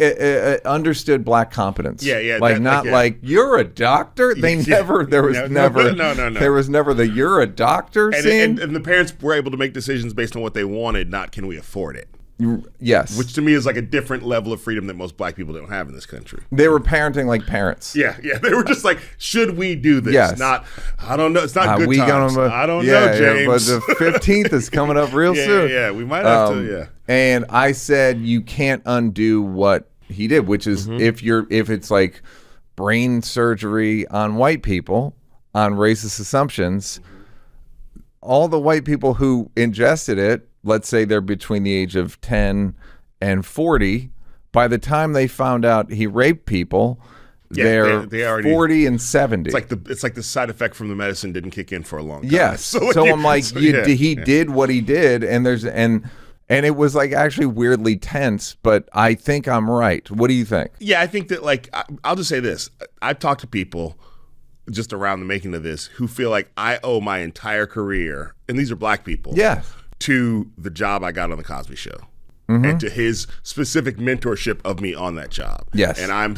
understood black competence. Yeah. Like like you're a doctor. There was never the you're a doctor scene. And the parents were able to make decisions based on what they wanted, not can we afford it. Yes. Which to me is like a different level of freedom that most black people don't have in this country. They were parenting like parents. Yeah. They were just like, should we do this? Yes. Not, I don't know. It's not good times. I don't know, James. But the 15th is coming up real soon. Yeah. We might have to, And I said, you can't undo what he did, which is if it's like brain surgery on white people, on racist assumptions, all the white people who ingested it, let's say they're between the age of 10 and 40, by the time they found out he raped people, they're already 40 and 70. It's like the side effect from the medicine didn't kick in for a long time. Yes. So I'm like, he did what he did, and it was like actually weirdly tense, but I think I'm right. What do you think? Yeah, I think that, like, I'll just say this. I've talked to people just around the making of this who feel like I owe my entire career, and these are black people, to the job I got on the Cosby Show. And to his specific mentorship of me on that job. Yes. And I'm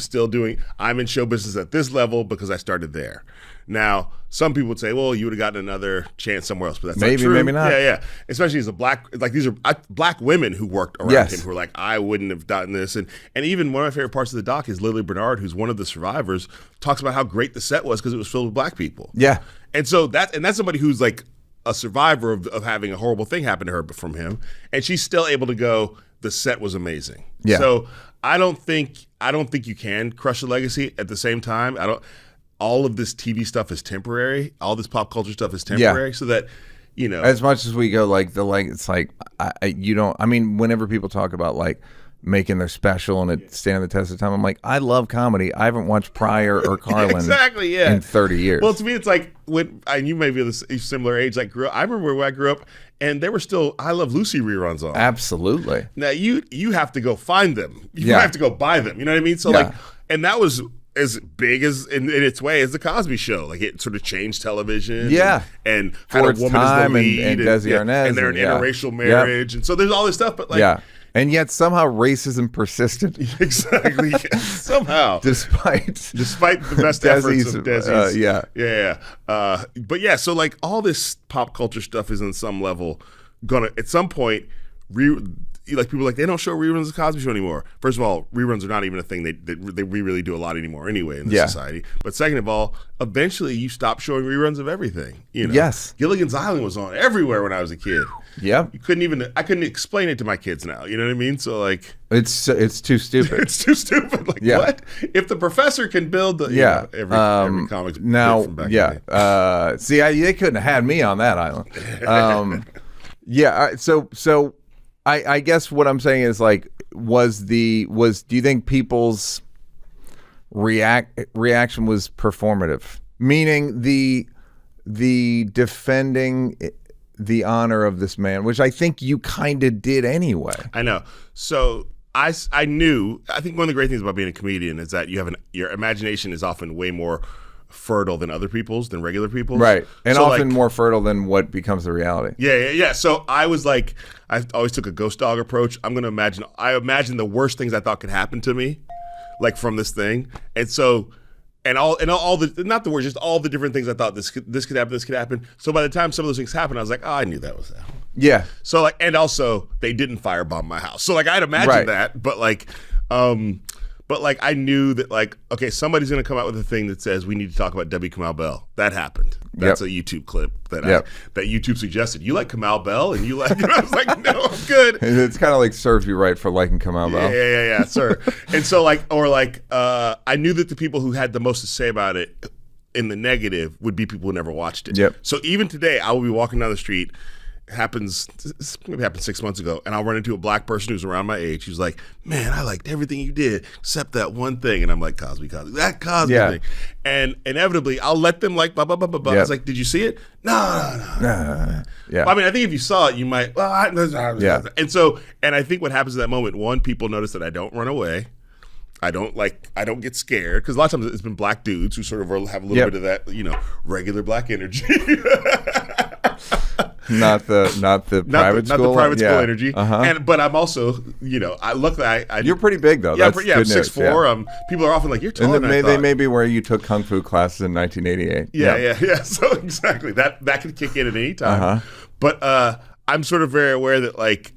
in show business at this level because I started there. Now, some people would say, well, you would have gotten another chance somewhere else, but that's not true. Maybe not. Yeah. Especially as a black, like these are black women who worked around him who were like, I wouldn't have done this. And even one of my favorite parts of the doc is Lily Bernard, who's one of the survivors, talks about how great the set was because it was filled with black people. Yeah. And so that's somebody who's like a survivor of having a horrible thing happen to her from him. And she's still able to go, the set was amazing. Yeah. So I don't think you can crush a legacy. At the same time, all of this TV stuff is temporary. All this pop culture stuff is temporary. So that, as much as we go it's like whenever people talk about like making their special and it standing the test of time, I'm like, I love comedy. I haven't watched Pryor or Carlin in 30 years. Well, to me, it's like you may be of a similar age. Like I remember when I grew up, and there were still I Love Lucy reruns on. Absolutely. Now you have to go find them. You have to go buy them. You know what I mean? So and that was as big as in its way as the Cosby Show. Like it sort of changed television. Yeah. And had a woman as the lead, and Desi Arnaz, and they're an interracial marriage, and so there's all this stuff. But like, and yet somehow racism persisted. Exactly. Somehow. Despite the best efforts of Desi's. Yeah. But yeah, so like all this pop culture stuff is on some level gonna, at some point, people like, they don't show reruns of the Cosby Show anymore. First of all, reruns are not even a thing we really do a lot anymore anyway in this society. But second of all, eventually you stop showing reruns of everything. Yes. Gilligan's Island was on everywhere when I was a kid. Yeah. I couldn't explain it to my kids now. You know what I mean? So like, it's too stupid. It's too stupid. Like what? If the professor can build the every comics now, from back in the day. See, they couldn't have had me on that island. So I guess what I'm saying is like, do you think people's reaction was performative? Meaning the defending the honor of this man, which I think you kind of did anyway. I know. So I think one of the great things about being a comedian is that your imagination is often way more fertile than regular people's. Right. And so often more fertile than what becomes the reality. Yeah. So I was like, I always took a ghost dog approach. I imagine the worst things I thought could happen to me, like from this thing. And so, all the, not the worst, just all the different things I thought this could happen. So by the time some of those things happened, I was like, oh, I knew that was that. Yeah. So like, and also they didn't firebomb my house. So like I'd imagine that, but like, But like I knew that like, okay, somebody's gonna come out with a thing that says we need to talk about W. Kamau Bell. That happened. That's a YouTube clip that that YouTube suggested. You like Kamau Bell, and you like. And I was like, no, I'm good. And it's kind of like serves you right for liking Kamau Bell. Yeah, sir. And so like, I knew that the people who had the most to say about it in the negative would be people who never watched it. Yep. So even today, I will be walking down the street. Maybe happened 6 months ago, and I'll run into a black person who's around my age. Who's like, "Man, I liked everything you did except that one thing," and I'm like, "Cosby, that Cosby thing." And inevitably, I'll let them like, blah blah blah blah blah. I was like, "Did you see it?" No. Yeah. Well, I mean, I think if you saw it, you might. Well, and I think what happens at that moment, one, people notice that I don't run away. I don't get scared, because a lot of times it's been black dudes who sort of have a little bit of that, regular black energy. Not the private school energy. But I'm also, I you're pretty big though. Yeah, That's I'm good news. 6'4". People are often like, you're taller than I thought. They may be where you took kung fu classes in 1988. Yeah. So exactly that could kick in at any time. But I'm sort of very aware that like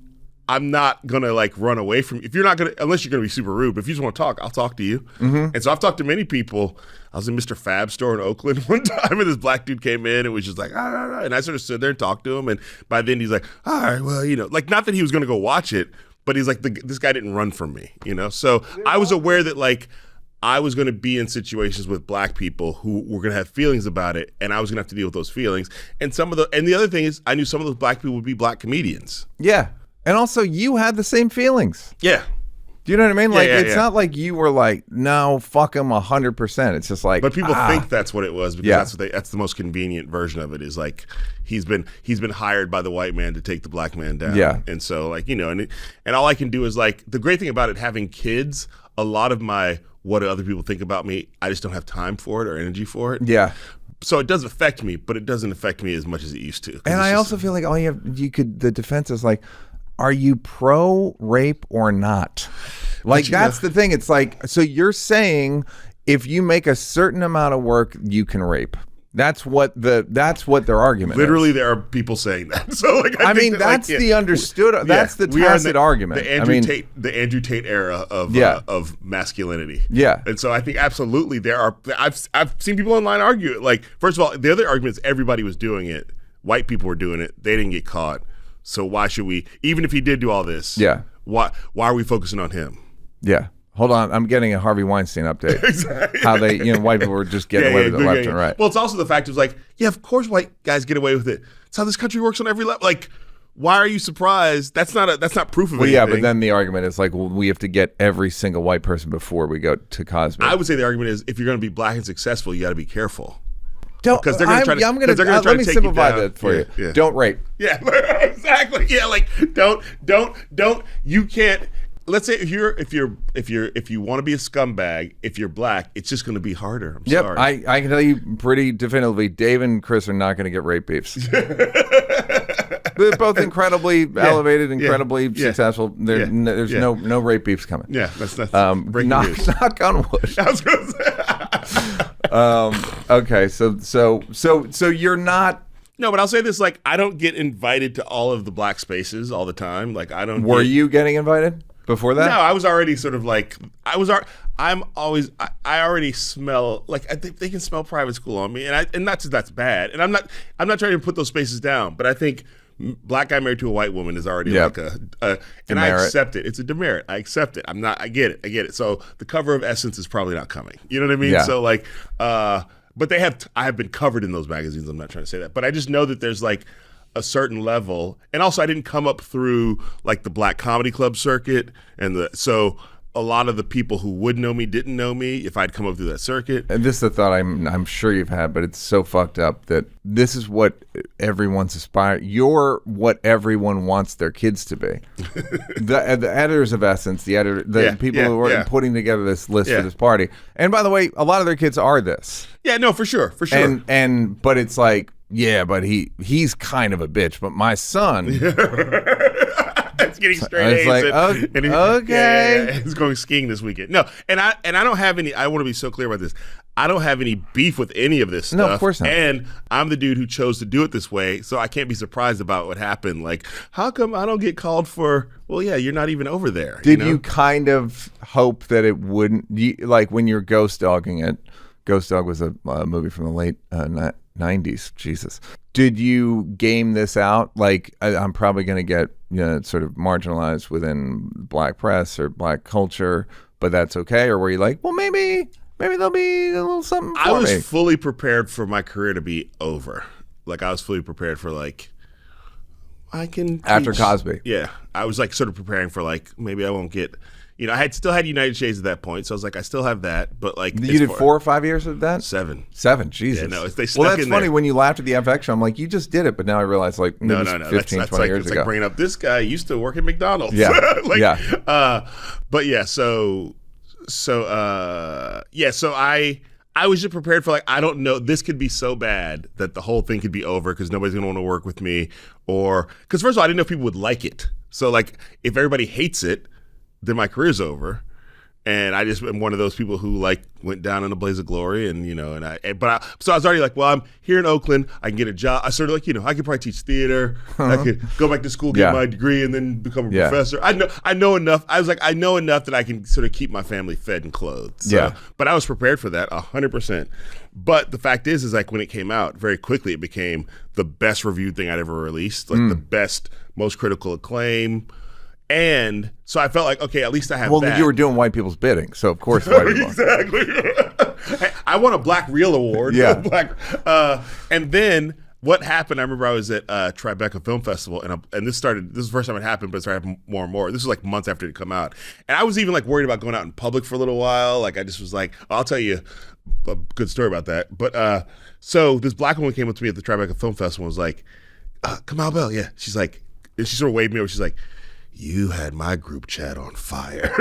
I'm not gonna like run away from you. If you're not gonna, unless you're gonna be super rude. But if you just want to talk, I'll talk to you. And so I've talked to many people. I was in Mr. Fab store in Oakland one time, and this black dude came in and was just like, and I sort of stood there and talked to him. And by then he's like, all right, well, like not that he was going to go watch it, but he's like, this guy didn't run from me, So I was aware that like I was going to be in situations with black people who were going to have feelings about it, and I was going to have to deal with those feelings. And the other thing is, I knew some of those black people would be black comedians. Yeah, and also you had the same feelings. Yeah. Do you know what I mean? Like, it's not like you were like, no, fuck him 100%. It's just like, but people think that's what it was, because that's the most convenient version of it, is like he's been hired by the white man to take the black man down. Yeah. And so like, and all I can do is like, the great thing about it, having kids, a lot of what do other people think about me, I just don't have time for it or energy for it. Yeah. So it does affect me, but it doesn't affect me as much as it used to. And I also feel like the defense is like, are you pro rape or not? Like, that's the thing. It's like, so you're saying if you make a certain amount of work, you can rape. That's what their argument Literally, is. there are people saying that. So like, I mean, that's the understood. That's the tacit argument. The Andrew Tate era of masculinity. Yeah. And so I think absolutely there are. I've seen people online argue it. Like, first of all, the other argument is everybody was doing it. White people were doing it. They didn't get caught. So why should we? Even if he did do all this, why are we focusing on him? Yeah. Hold on, I'm getting a Harvey Weinstein update. Exactly. How they, white people were just getting away with it left and right. Well, it's also the fact of like, of course white guys get away with it. It's how this country works on every level. Like, why are you surprised? That's not proof of anything. Yeah, but then the argument is like, well, we have to get every single white person before we go to Cosby. I would say the argument is, if you're going to be black and successful, you got to be careful. Because they're going to try to. Let me simplify that for you. Yeah. Don't rape. Yeah, exactly. Yeah, like don't. You can't. Let's say if you want to be a scumbag, if you're black, it's just going to be harder. I'm sorry. I can tell you pretty definitively, Dave and Chris are not going to get rape beefs. They're both incredibly elevated, incredibly successful. There's no rape beefs coming. Yeah, that's breaking news. Knock on wood. I was going to say. Okay, so you're not. No, but I'll say this: like, I don't get invited to all of the black spaces all the time. Like, I don't. Were you getting invited before that? No, I was already sort of like I already smell like I think they can smell private school on me, and not just that's bad. And I'm not trying to put those spaces down, but I think black guy married to a white woman is already like a and I accept it. It's a demerit. I accept it. I get it. So the cover of Essence is probably not coming. You know what I mean? Yeah. So like, but I have been covered in those magazines. I'm not trying to say that, but I just know that there's like a certain level, and also I didn't come up through like the black comedy club circuit, so a lot of the people who would know me didn't know me if I'd come up through that circuit. And this is the thought I'm sure you've had, but it's so fucked up that this is what everyone's aspiring. You're what everyone wants their kids to be. the editors of Essence, the people who are putting together this list for this party. And by the way, a lot of their kids are this. Yeah, no, for sure. But it's like, yeah, but he's kind of a bitch. But my son. It's getting straight A's. Like, okay. Yeah. He's going skiing this weekend. No, and I don't have any. I want to be so clear about this. I don't have any beef with any of this stuff. No, of course not. And I'm the dude who chose to do it this way, so I can't be surprised about what happened. Like, how come I don't get called for, well, yeah, you're not even over there. Did you kind of hope that it wouldn't, like when you're ghost dogging it, Ghost Dog was a movie from the late 90s, Jesus. Did you game this out? Like, I'm probably going to get sort of marginalized within black press or black culture, but that's okay? Or were you like, well, maybe there'll be a little something for me? I was fully prepared for my career to be over. Like, I was fully prepared for, like, I can After teach. Cosby. Yeah. I was, like, sort of preparing for, like, maybe I won't get, I had still had United Shades at that point, so I was like, I still have that, but, like. You did 4 or 5 years of that? 7. 7, Jesus. Yeah, no, they well, that's in funny there. when you laughed at the FX show. I'm like, you just did it, but now I realize, like, No. 15, That's 20 like, years it's ago. like bringing up this guy used to work at McDonald's. Yeah. But yeah, so I was just prepared for, like, I don't know, this could be so bad that the whole thing could be over because nobody's going to want to work with me, or because first of all, I didn't know if people would like it. So, like, if everybody hates it, then my career's over. And I just am one of those people who, like, went down in a blaze of glory, and so I was already like, well, I'm here in Oakland, I can get a job. I sort of like, I could probably teach theater, I could go back to school, get my degree, and then become a professor. I know enough. I was like, I know enough that I can sort of keep my family fed and clothed. So, but I was prepared for that 100%. But the fact is like when it came out, very quickly it became the best reviewed thing I'd ever released, like the best, most critical acclaim. And so I felt like, okay, at least I have that. Well, you were doing white people's bidding, so of course white people. Exactly. I won a Black Reel Award. Yeah. And then what happened, I remember I was at Tribeca Film Festival, and this is the first time it happened, but it started happening more and more. This was like months after it had come out. And I was even like worried about going out in public for a little while. Like I just was like, I'll tell you a good story about that. But so this black woman came up to me at the Tribeca Film Festival and was like, Kamau Bell, yeah. She's like, and she sort of waved me over. She's like, you had my group chat on fire.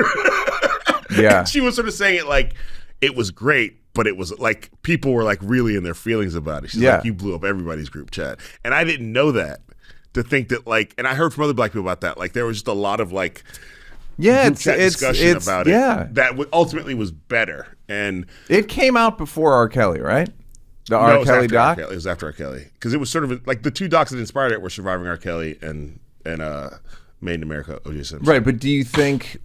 Yeah. She was sort of saying it like it was great, but it was like people were like really in their feelings about it. She's like, you blew up everybody's group chat. And I didn't know that, to think that, like, and I heard from other black people about that. Like there was just a lot of like group chat discussion about it that ultimately was better. And it came out before R. Kelly, right? The R. Kelly doc? It was after R. Kelly. Because it was sort of like the two docs that inspired it were Surviving R. Kelly and Made in America, O.J. Simpson. Right, but do you think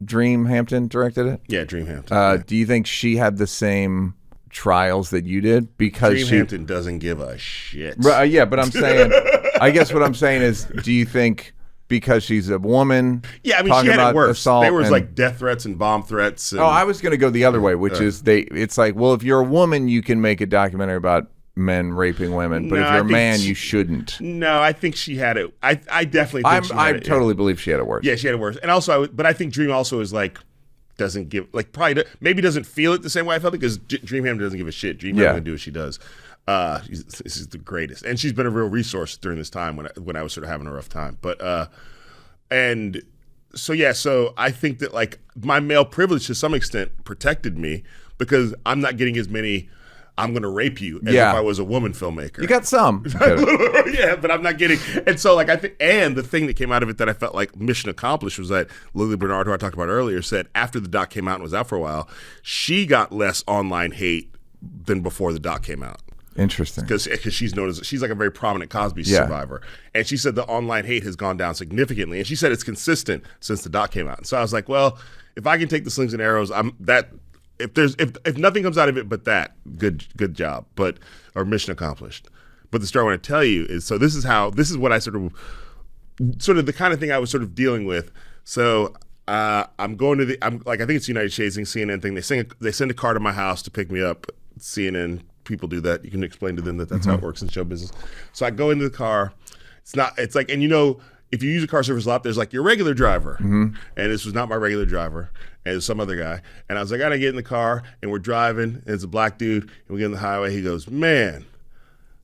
Dream Hampton directed it? Yeah, Dream Hampton. Do you think she had the same trials that you did? Because Dream Hampton doesn't give a shit. Right, yeah, but I'm saying, I guess what I'm saying is, do you think because she's a woman? Yeah, I mean, she had it worse. There was like death threats and bomb threats. And, I was going to go the other way, which is it's like, well, if you're a woman, you can make a documentary about men raping women, but if you're a man, you shouldn't. No, I think she had it. I definitely think she had it. I totally believe she had it worse. Yeah, she had it worse. And also, but I think Dream also is like, doesn't give, like, probably maybe doesn't feel it the same way I felt it, because Dream Hampton doesn't give a shit. Dream Hampton can do what she does. This is the greatest. And she's been a real resource during this time when I was sort of having a rough time. But, and so, yeah, so I think that, like, my male privilege to some extent protected me, because I'm not getting as many I'm going to rape you as if I was a woman filmmaker. You got some. Yeah, but I'm not getting. And so, like, I think, and the thing that came out of it that I felt like mission accomplished was that Lily Bernard, who I talked about earlier, said after the doc came out and was out for a while, she got less online hate than before the doc came out. Interesting. Because she's known as, she's like a very prominent Cosby survivor. And she said the online hate has gone down significantly. And she said it's consistent since the doc came out. And so I was like, well, if I can take the slings and arrows, if nothing comes out of it but that, good job, or mission accomplished. But the story I want to tell you is, so this is what I sort of the kind of thing I was sort of dealing with. So I'm going to I think it's United Shades and CNN thing. They send a car to my house to pick me up. CNN people do that. You can explain to them that that's how it works in show business. So I go into the car. It's like, and you know, if you use a car service lot, there's like your regular driver. And this was not my regular driver. And it was some other guy. And I was like, I gotta get in the car, and we're driving, and it's a black dude, and we get on the highway. He goes, man,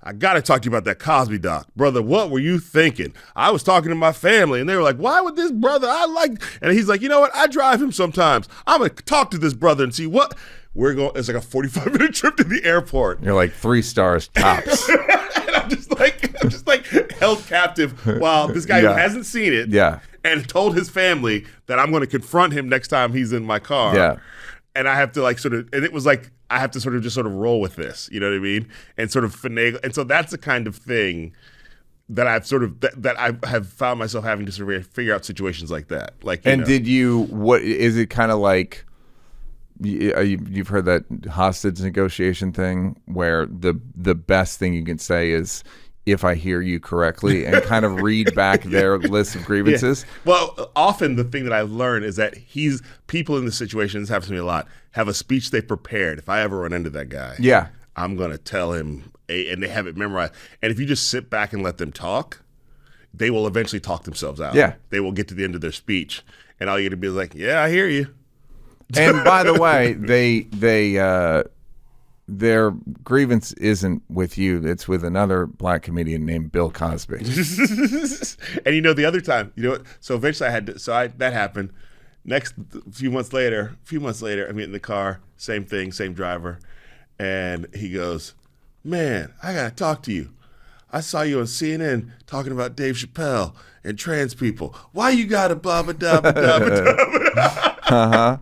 I gotta talk to you about that Cosby doc. Brother, what were you thinking? I was talking to my family, and they were like, why would this brother, and he's like, you know what? I drive him sometimes. I'm gonna talk to this brother and see what. We're going, it's like a 45-minute trip to the airport. You're like 3 stars tops. And I'm just like held captive while this guy who hasn't seen it and told his family that I'm going to confront him next time he's in my car. Yeah. and I have to like sort of, and it was like I have to sort of just sort of roll with this, you know what I mean, and sort of finagle, and so that's the kind of thing that I've sort of that I have found myself having to sort of figure out situations like that. Like, and did you? What is it kind of like? You've heard that hostage negotiation thing where the best thing you can say is, if I hear you correctly, and kind of read back their list of grievances. Yeah. Well, often the thing that I've learned is that people in the situation, this happens to me a lot, have a speech they prepared. If I ever run into that guy, I'm going to tell him, and they have it memorized. And if you just sit back and let them talk, they will eventually talk themselves out. Yeah. They will get to the end of their speech, and all you got to be like, yeah, I hear you. And by the way, their grievance isn't with you. It's with another black comedian named Bill Cosby. And the other time, what? So eventually that happened. Next, a few months later, I'm in the car, same thing, same driver. And he goes, man, I got to talk to you. I saw you on CNN talking about Dave Chappelle and trans people. Why you got to blah, blah, blah, blah, blah, blah.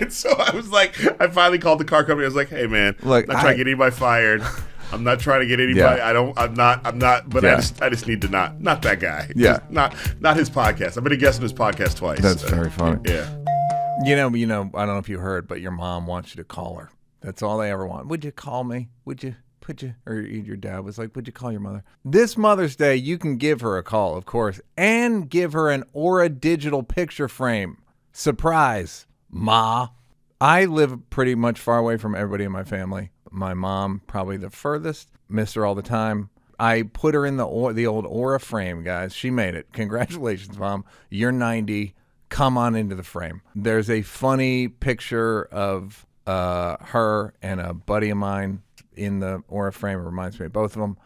And so I was like, I finally called the car company. I was like, hey, man, look, I'm not trying to get anybody fired. I'm not trying to get anybody. Yeah. I'm not, but I just need to not that guy. Yeah. Just not his podcast. I've been a guest on his podcast twice. That's very funny. Yeah. I don't know if you heard, but your mom wants you to call her. That's all they ever want. Would you call me? Or your dad was like, would you call your mother? This Mother's Day, you can give her a call, of course, and give her an Aura digital picture frame. Surprise. Ma. I live pretty much far away from everybody in my family. My mom, probably the furthest. Miss her all the time. I put her in the old Aura frame, guys. She made it. Congratulations, Mom. You're 90. Come on into the frame. There's a funny picture of her and a buddy of mine in the Aura frame. It reminds me of both of them.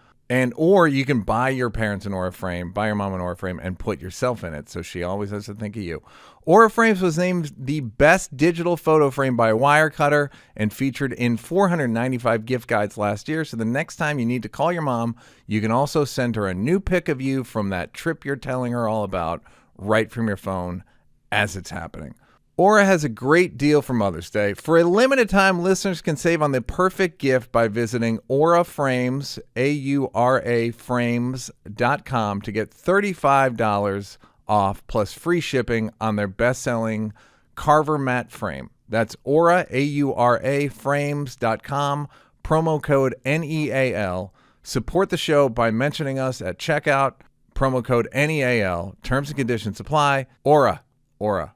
Or you can buy your parents an Aura frame, buy your mom an Aura frame, and put yourself in it, so she always has to think of you. Aura Frames was named the best digital photo frame by Wirecutter and featured in 495 gift guides last year. So the next time you need to call your mom, you can also send her a new pic of you from that trip you're telling her all about right from your phone as it's happening. Aura has a great deal for Mother's Day. For a limited time, listeners can save on the perfect gift by visiting Aura Frames, AURA frames.com to get $35 off plus free shipping on their best-selling Carver Mat frame. That's Aura, AURA frames.com, promo code NEAL. Support the show by mentioning us at checkout, promo code NEAL. Terms and conditions apply. Aura frame.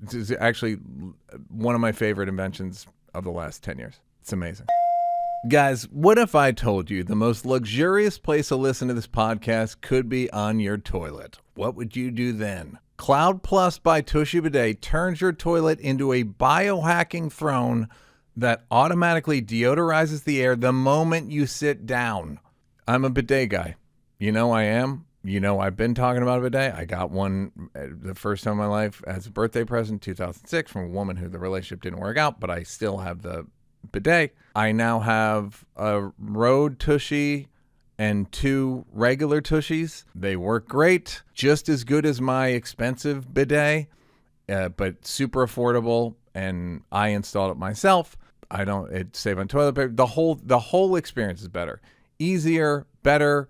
This is actually one of my favorite inventions of the last 10 years. It's amazing. Guys, what if I told you the most luxurious place to listen to this podcast could be on your toilet? What would you do then? Cloud Plus by Tushy Bidet turns your toilet into a biohacking throne that automatically deodorizes the air the moment you sit down. I'm a bidet guy. You know I am. You know I've been talking about a bidet. I got one the first time in my life as a birthday present, 2006, from a woman who the relationship didn't work out, but I still have the bidet. I now have a Rode Tushy and 2 regular Tushies. They work great, just as good as my expensive bidet, but super affordable, and I installed it myself. It save on toilet paper. The whole experience is better. Easier, better.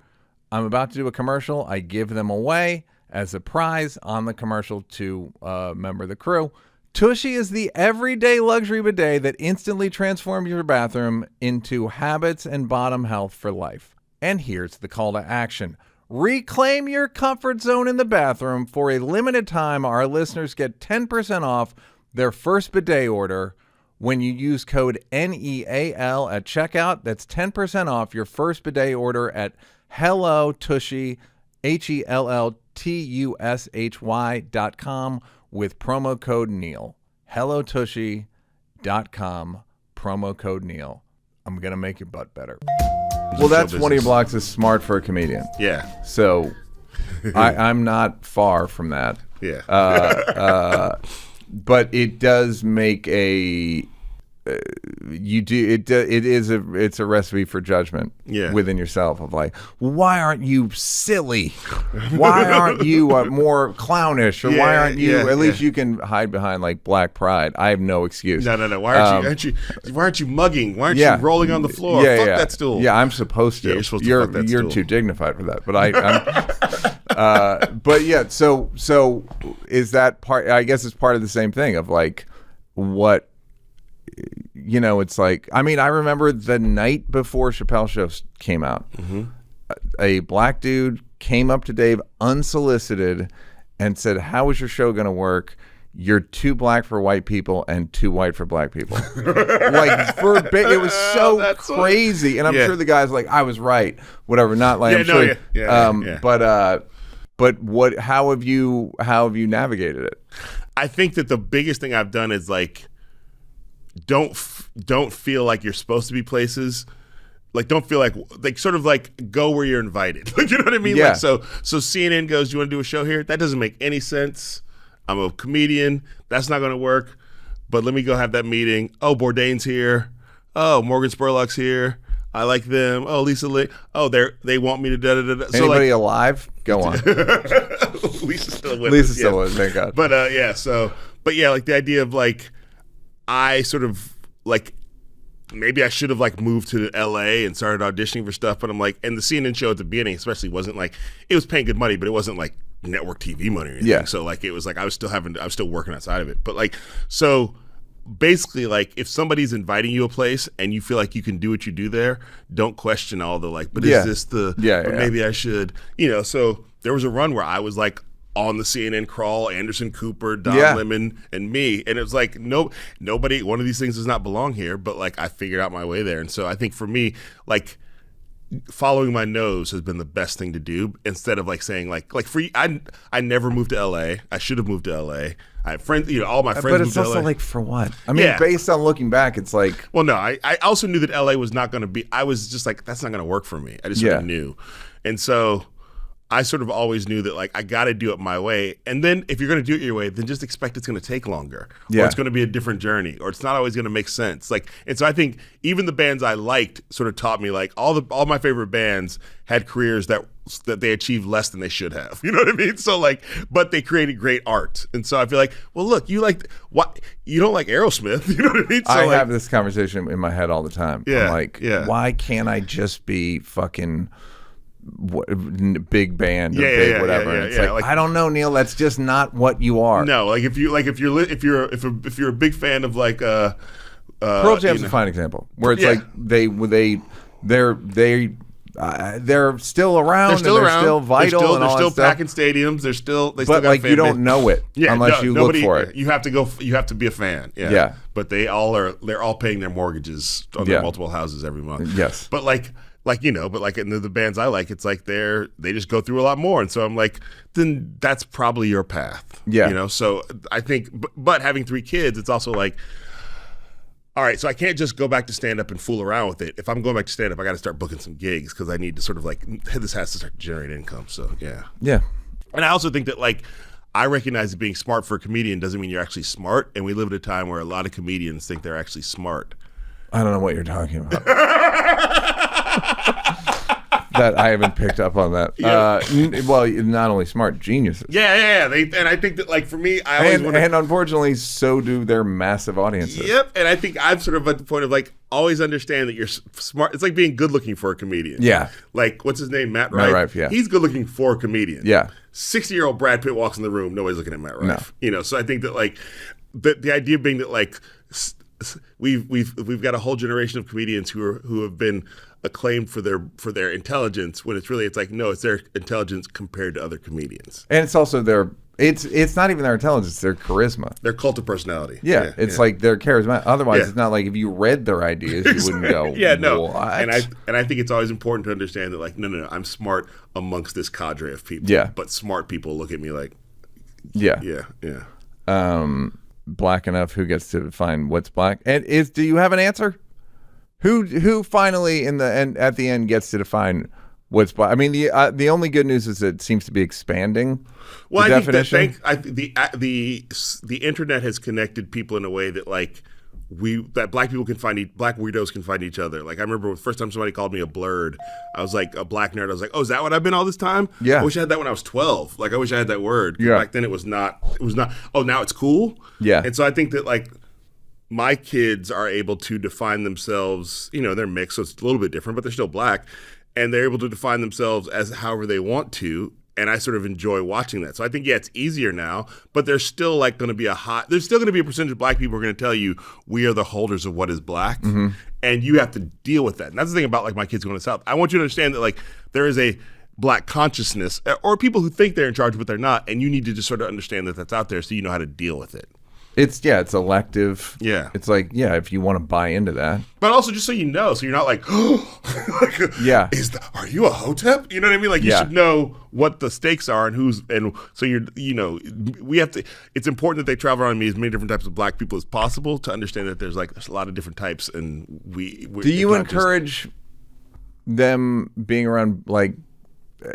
I'm about to do a commercial. I give them away as a prize on the commercial to a member of the crew. Tushy is the everyday luxury bidet that instantly transforms your bathroom into habits and bottom health for life. And here's the call to action. Reclaim your comfort zone in the bathroom. For a limited time, our listeners get 10% off their first bidet order when you use code NEAL at checkout. That's 10% off your first bidet order at Hello Tushy, HELLOTUSHY.com with promo code Neal. HelloTushy.com, promo code Neal. I'm going to make your butt better. Well, that's one of your blocks is smart for a comedian. Yeah. So I'm not far from that. Yeah. But it does make you you do it's a recipe for judgment within yourself of like, why aren't you silly? Why aren't you more clownish? Or why aren't you? At least you can hide behind like black pride. I have no excuse. No. Why aren't you mugging? Why aren't you rolling on the floor? Fuck that stool. Yeah, I'm supposed to. Yeah, you're supposed to fuck that stool. You're too dignified for that. But but yeah. So is that part? I guess it's part of the same thing of like what. It's like, I mean, I remember the night before Chappelle Show came out, a black dude came up to Dave unsolicited and said, how is your show going to work? You're too black for white people and too white for black people. Like, it was so crazy. And I'm sure the guy's like, I was right. Whatever. Not like, But how have you navigated it? I think that the biggest thing I've done is like, don't feel like you're supposed to be places. Like, don't feel like sort of like go where you're invited. Like, you know what I mean? Yeah. Like, so CNN goes, you want to do a show here? That doesn't make any sense. I'm a comedian. That's not going to work. But let me go have that meeting. Oh, Bourdain's here. Oh, Morgan Spurlock's here. I like them. Oh, Lisa Lee. Oh, they want me to da-da-da-da. Anybody alive? Go on. Lisa's still with us. Lisa's still with us, thank God. But like the idea of like, I sort of like, maybe I should have like moved to LA and started auditioning for stuff, but I'm like, and the CNN show at the beginning especially wasn't like, it was paying good money, but it wasn't like network TV money or anything. Yeah. So like, it was like, I was still working outside of it. But like, so basically like, if somebody's inviting you a place and you feel like you can do what you do there, don't question all the like, but is this maybe I should, so there was a run where I was like, on the CNN crawl, Anderson Cooper, Don Lemon, and me. And it was like, nobody, one of these things does not belong here, but like I figured out my way there. And so I think for me, like following my nose has been the best thing to do instead of like saying like I never moved to LA. I should have moved to LA. I have friends, all my friends but moved it's to also LA. like, for what? I mean, based on looking back, it's like, well, no, I also knew that LA was not going to be, I was just like, that's not going to work for me. I just sort of knew. And so I sort of always knew that like I got to do it my way, and then if you're going to do it your way, then just expect it's going to take longer, or it's going to be a different journey, or it's not always going to make sense. Like, and so I think even the bands I liked sort of taught me like all my favorite bands had careers that they achieved less than they should have. You know what I mean? So like, but they created great art, and so I feel like, well, look, you don't like Aerosmith, you know what I mean? So I have this conversation in my head all the time. Yeah, I'm like, why can't I just be fucking big band or big whatever? And it's like, I don't know, Neal. That's just not what you are. No, like if you're a big fan of like Pearl Jam's a fine example where it's like they're still around. They're still vital. They're still packing stadiums. They still got like you don't know it unless you look for it. You have to go. You have to be a fan. Yeah. But they're all paying their mortgages on their multiple houses every month. Yes. But like in the bands I like, it's like they just go through a lot more, and so I'm like, then that's probably your path. Yeah. So I think, but having 3 kids, it's also like, all right, so I can't just go back to stand up and fool around with it. If I'm going back to stand up, I got to start booking some gigs because I need to sort of like, this has to start to generate income. So yeah. And I also think that like, I recognize that being smart for a comedian doesn't mean you're actually smart, and we live at a time where a lot of comedians think they're actually smart. I don't know what you're talking about. That I haven't picked up on that. Well, not only smart, geniuses. Yeah. And I think that, like, for me, I always want to... And unfortunately, so do their massive audiences. Yep. And I think I'm sort of at the point of, like, always understand that you're smart. It's like being good looking for a comedian. Yeah. Like, what's his name? Matt Rife. Matt Rife, yeah. He's good looking for a comedian. Yeah. 60-year-old Brad Pitt walks in the room, nobody's looking at Matt Rife. No. So I think that, like, the idea being that, like, we've got a whole generation of comedians who have been acclaimed for their intelligence, when it's like, no, it's their intelligence compared to other comedians. And it's also it's not even their intelligence, it's their charisma. Their cult of personality. Yeah, it's like their charisma. Otherwise, it's not like if you read their ideas, you wouldn't go, what? And I think it's always important to understand that, like, no, I'm smart amongst this cadre of people. Yeah. But smart people look at me like, yeah. Black enough, who gets to define what's black? And do you have an answer? Who finally at the end gets to define what's black? I mean, the only good news is it seems to be expanding. Well, the definition. The internet has connected people in a way that, like, that black people black weirdos can find each other. Like I remember the first time somebody called me a blurred, I was like a black nerd. I was like, oh, is that what I've been all this time? Yeah. I wish I had that when I was 12. Like I wish I had that word. Yeah. Back then it was not. Oh, now it's cool. Yeah. And so I think that like my kids are able to define themselves. They're mixed, so it's a little bit different, but they're still black, and they're able to define themselves as however they want to. And I sort of enjoy watching that. So I think, it's easier now, but there's still like going to be there's still going to be a percentage of black people who are going to tell you we are the holders of what is black. Mm-hmm. And you have to deal with that. And that's the thing about like my kids going to South. I want you to understand that like there is a black consciousness or people who think they're in charge, but they're not. And you need to just sort of understand that that's out there so you know how to deal with it. It's elective. Yeah. It's like, if you want to buy into that. But also just so you know, so you're not like, Yeah. Are you a hotep? You know what I mean? Like you should know what the stakes are and so we have to, it's important that they travel around me as many different types of black people as possible to understand that there's a lot of different types and do you encourage them being around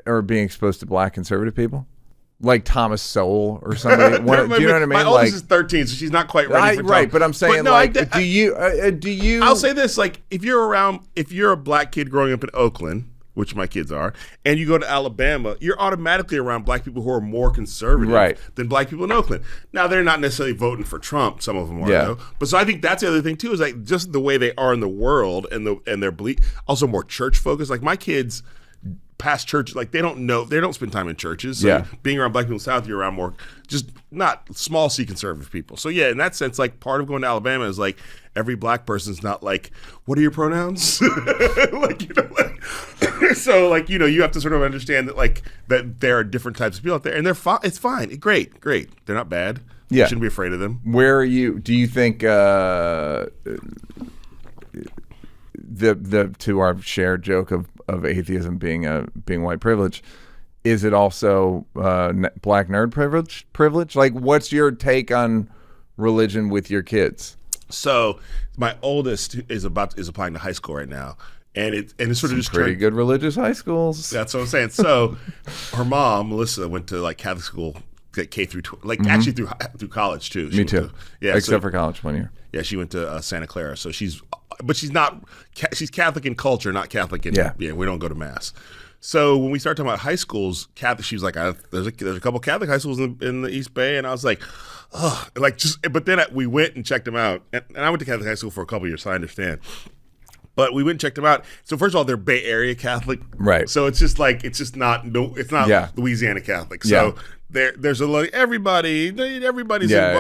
or being exposed to black conservative people? Like Thomas Sowell or somebody. Do you know what I mean? My oldest is 13, so she's not quite ready for right, but I'm saying, do you? I'll say this: like, if you're a black kid growing up in Oakland, which my kids are, and you go to Alabama, you're automatically around black people who are more conservative than black people in Oakland. Now, they're not necessarily voting for Trump. Some of them are, though. But so I think that's the other thing too is like just the way they are in the world and their belief, also more church focused. Like my kids. Past church, like they don't spend time in churches. So being around black people in the South, you're around more just not small C conservative people. So in that sense, like part of going to Alabama is like every black person's not like, what are your pronouns? So you have to sort of understand that like that there are different types of people out there, and they're fine. It's fine. Great. They're not bad. You shouldn't be afraid of them. Where are you? Do you think to our shared joke of atheism being white privilege, is it also black nerd privilege? Like, what's your take on religion with your kids? So, my oldest is applying to high school right now, and it's sort of just pretty good religious high schools. That's what I'm saying. So, her mom Melissa went to like Catholic school, like K through actually through college too. Me too. Except for college 1 year. Yeah, she went to Santa Clara, so she's Catholic in culture, not Catholic in we don't go to mass. So when we started talking about high schools, Catholic, she was like, there's a couple Catholic high schools in the East Bay, and I was like, oh, like just. But then we went and checked them out, and I went to Catholic high school for a couple of years, so I understand. But we went and checked them out. So first of all, they're Bay Area Catholic, right? So it's not Louisiana Catholic. So there's a lot. Everybody's in,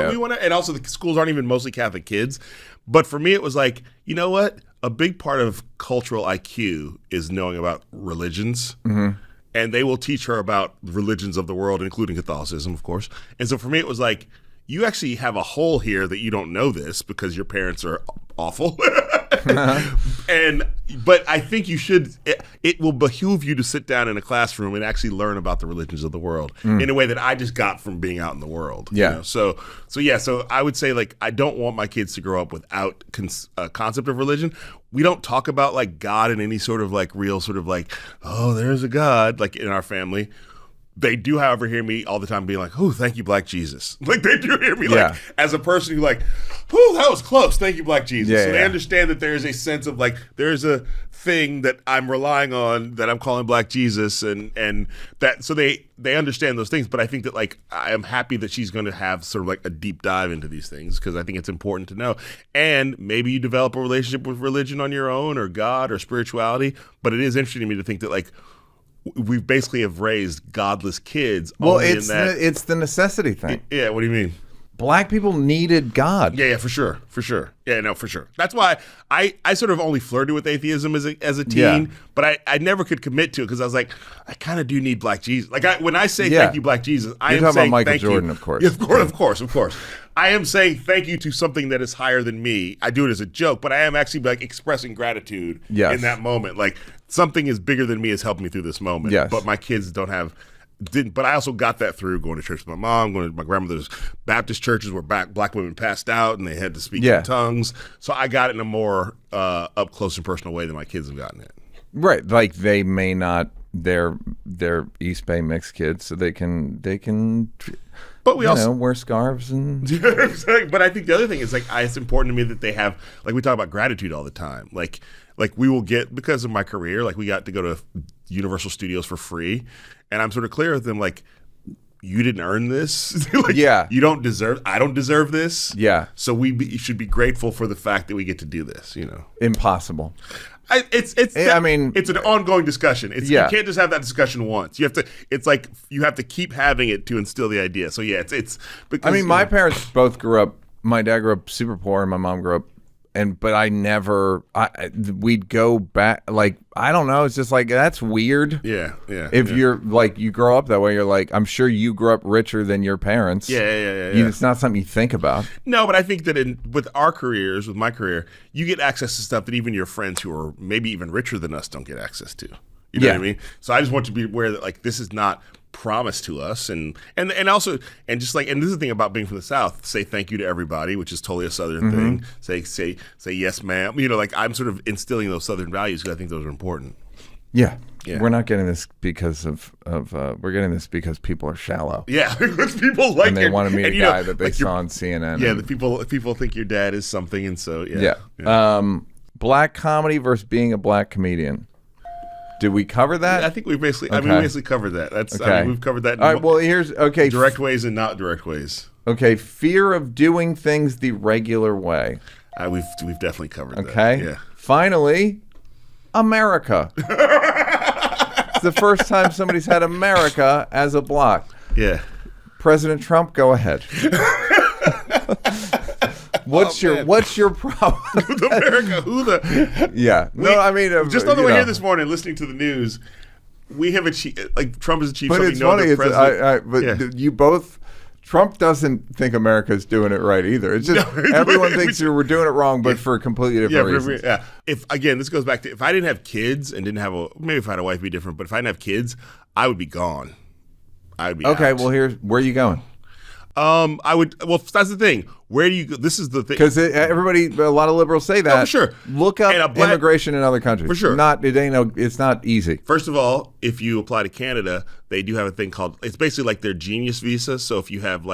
we want to, and also the schools aren't even mostly Catholic kids. But for me, it was like, you know what? A big part of cultural IQ is knowing about religions. Mm-hmm. And they will teach her about religions of the world, including Catholicism, of course. And so for me, it was like, you actually have a hole here that you don't know this because your parents are awful. But I think you should. It will behoove you to sit down in a classroom and actually learn about the religions of the world in a way that I just got from being out in the world. Yeah. So I would say like I don't want my kids to grow up without a concept of religion. We don't talk about like God in any sort of like real sort of like, oh, there's a God like in our family. They do, however, hear me all the time being like, oh, thank you, Black Jesus. Like, they do hear me, like, as a person who, like, oh, that was close. Thank you, Black Jesus. So they understand that there is a sense of, like, there's a thing that I'm relying on that I'm calling Black Jesus. And that, so they understand those things. But I think that, like, I am happy that she's going to have sort of, like, a deep dive into these things because I think it's important to know. And maybe you develop a relationship with religion on your own or God or spirituality. But it is interesting to me to think that, like, we basically have raised godless kids. Well, it's the necessity thing. Yeah, what do you mean? Black people needed God. Yeah, for sure. Yeah, no, for sure. That's why I sort of only flirted with atheism as a teen, but I never could commit to it because I was like, I kind of do need Black Jesus. Like when I say thank you, Black Jesus, I am saying about Michael thank Jordan, you. Of course. Yeah, of course. I am saying thank you to something that is higher than me. I do it as a joke, but I am actually like expressing gratitude in that moment. Like something is bigger than me has helped me through this moment. Yes. But my kids didn't. But I also got that through going to church with my mom, going to my grandmother's Baptist churches where Black women passed out and they had to speak in tongues. So I got it in a more up close and personal way than my kids have gotten it. Right, like they may not. They're East Bay mixed kids, so they can But we also wear scarves and. But I think the other thing is like it's important to me that they have like we talk about gratitude all the time. Like we will get because of my career, like we got to go to Universal Studios for free, and I'm sort of clear with them like. You didn't earn this. Like, you don't deserve. I don't deserve this. Yeah. So you should be grateful for the fact that we get to do this. Impossible. It's an ongoing discussion. You can't just have that discussion once. You have to. It's like you have to keep having it to instill the idea. So yeah, it's. Because, my parents both grew up. My dad grew up super poor, and my mom grew up. But I never. We'd go back. Like I don't know. It's just like that's weird. Yeah. If you're like you grow up that way, you're like I'm sure you grew up richer than your parents. Yeah. It's not something you think about. No, but I think that with our careers, with my career, you get access to stuff that even your friends who are maybe even richer than us don't get access to. You know what I mean? So I just want you to be aware that like this is not promised to us and also and just like and this is the thing about being from the South, say thank you to everybody, which is totally a Southern thing. Say yes ma'am. Like I'm sort of instilling those Southern values because I think those are important. Yeah. We're not getting this because of we're getting this because people are shallow. Yeah, because people like and they want to meet a guy that they like saw on CNN. Yeah, the people think your dad is something, and so yeah. Black comedy versus being a black comedian. Did we cover that? I think we basically. Okay. We basically covered that. That's. Okay. We've covered that. All right. Well, here's direct ways and not direct ways. Okay. Fear of doing things the regular way. We've definitely covered that. Okay. Yeah. Finally, America. It's the first time somebody's had America as a block. Yeah. President Trump, go ahead. What's your problem? With America? Yeah. Just on the way here this morning, listening to the news, we have achieved. Like Trump has achieved something. But it's funny. You both. Trump doesn't think America's doing it right either. It's just everyone thinks we're doing it wrong, but for completely different reasons. Yeah. If again, this goes back to if I didn't have kids and didn't have maybe if I had a wife, it'd be different. But if I didn't have kids, I would be gone. I would be okay. out. Well, where are you going? I would. Well, that's the thing. Where do you go? This is the thing. Because a lot of liberals say that. Oh, for sure. Look up immigration in other countries. For sure. It's not easy. First of all, if you apply to Canada, they do have a thing called. It's basically like their genius visa. So if you have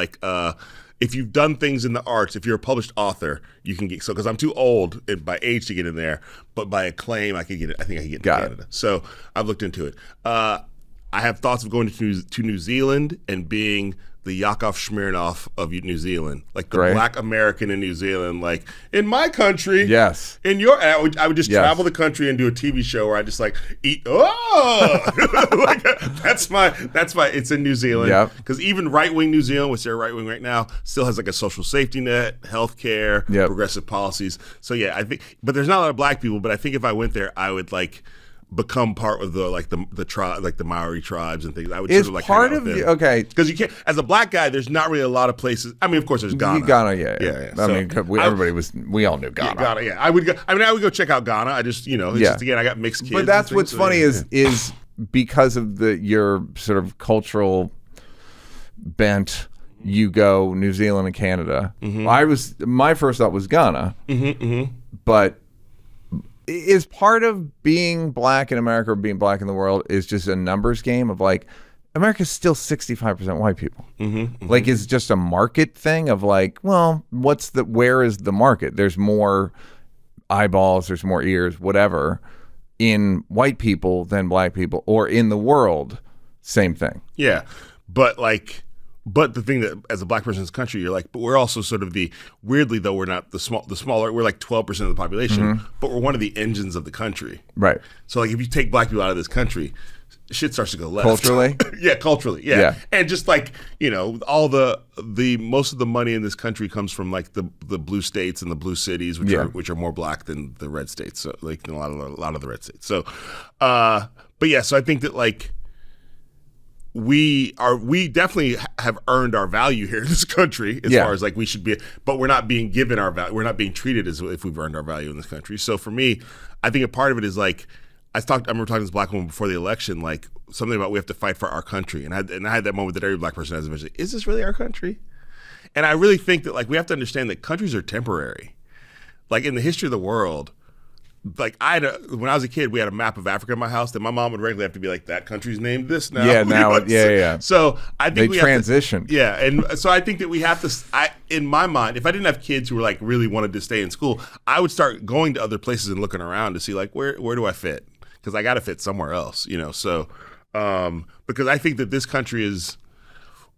if you've done things in the arts, if you're a published author, you can get. So because I'm too old by age to get in there, but by acclaim, I could get it. I think I can get into Canada. So I've looked into it. I have thoughts of going to New Zealand and being the Yakov Smirnoff of New Zealand, like the Black American in New Zealand, like in my country. Yes. In your, I would just travel the country and do a TV show where I just like eat. Like, that's my. It's in New Zealand. Yep. Because even right wing New Zealand, which they're right wing right now, still has like a social safety net, healthcare, progressive policies. So yeah, I think. But there's not a lot of black people. But I think if I went there, I would like become part of the tribe, like the Maori tribes and things. I would sort of like part of okay, because you can't as a black guy. There's not really a lot of places. I mean, of course, there's Ghana. Yeah. I mean, we all knew Ghana. Ghana, yeah. I would go check out Ghana. I just, it's just again, I got mixed kids. But that's what's funny is because of your sort of cultural bent. You go New Zealand and Canada. Mm-hmm. My first thought was Ghana, but. Is part of being black in America or being black in the world is just a numbers game of like America's still 65% white people. Like it's just a market thing of like, well, where is the market? There's more eyeballs, there's more ears, whatever, in white people than black people, or in the world, same thing. Yeah, but the thing that as a black person in this country, you're like, but we're also sort of weirdly though, we're not the smaller, we're like 12% of the population, but we're one of the engines of the country. Right. So like if you take black people out of this country, shit starts to go left. Culturally? Yeah, culturally. Yeah. And just like, all the most of the money in this country comes from like the blue states and the blue cities, which are more black than the red states. So like a lot of the red states. So, but yeah, so I think that like, we definitely have earned our value here in this country as far as like we should be, but we're not being given our value. We're not being treated as if we've earned our value in this country. So for me, I think a part of it is like, I remember talking to this black woman before the election, like something about we have to fight for our country. And I had that moment that every black person has eventually, is this really our country? And I really think that like we have to understand that countries are temporary. Like in the history of the world, like when I was a kid, we had a map of Africa in my house that my mom would regularly have to be like, that country's named this now. Yeah, now, yeah. So I think they transitioned. Yeah, and so I think that we have to. In my mind, if I didn't have kids who were like really wanted to stay in school, I would start going to other places and looking around to see like where do I fit, because I got to fit somewhere else, So because I think that this country is,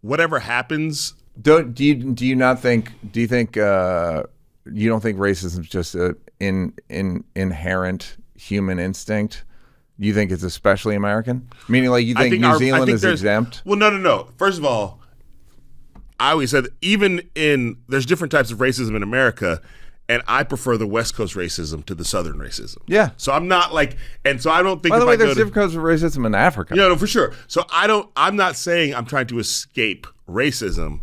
whatever happens. Do you not think? Do you think you don't think racism is just an inherent human instinct? You think it's especially American? Meaning, like, you think New Zealand is exempt? Well, no. First of all, I always said there's different types of racism in America, and I prefer the West Coast racism to the Southern racism. Yeah. So I'm not like, and so I don't think. By the way, there's different kinds of racism in Africa. No, for sure. So I'm not saying I'm trying to escape racism.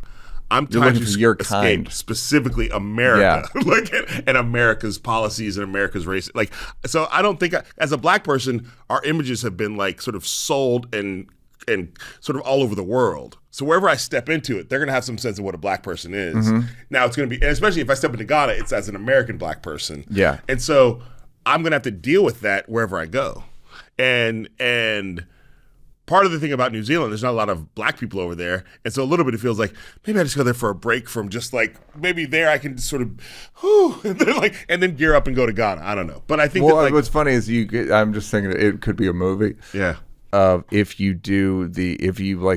I'm trying to escape specifically America, like and America's policies and America's race. Like, so I don't think as a black person, our images have been like sort of sold and sort of all over the world. So wherever I step into it, they're going to have some sense of what a black person is. Mm-hmm. Now it's going to be, and especially if I step into Ghana, it's as an American black person. Yeah. And so I'm going to have to deal with that wherever I go. And part of the thing about New Zealand, there's not a lot of black people over there. And so a little bit it feels like, maybe I just go there for a break from just like, maybe there I can sort of, and then gear up and go to Ghana. I don't know. But I think what's funny is I'm just thinking it could be a movie. Yeah. If you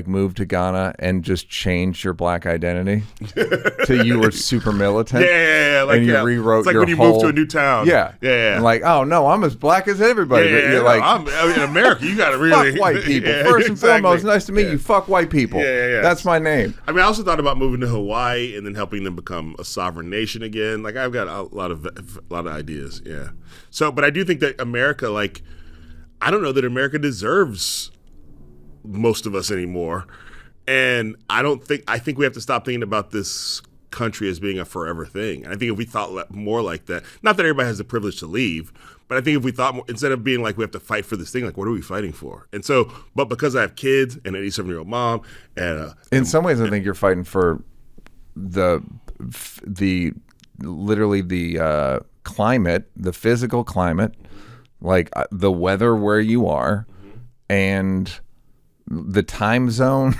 move to Ghana and just change your black identity to you were super militant. Yeah. Like, and you rewrote it's like your when you move to a new town. Yeah. And like, oh no, I'm as black as everybody. You're like, I'm in America. You got to really fuck white people. First and foremost, nice to meet you. Fuck white people. Yeah. That's my name. I mean, I also thought about moving to Hawaii and then helping them become a sovereign nation again. Like, I've got a lot of ideas. Yeah. So, but I do think that America, like, I don't know that America deserves most of us anymore. And I think we have to stop thinking about this country as being a forever thing. And I think if we thought more like that, not that everybody has the privilege to leave, but I think if we thought more, instead of being like, we have to fight for this thing, like, what are we fighting for? And so, but because I have kids and an 87-year-old mom, and in some ways, I think you're fighting for the climate, the physical climate, like the weather where you are, and the time zone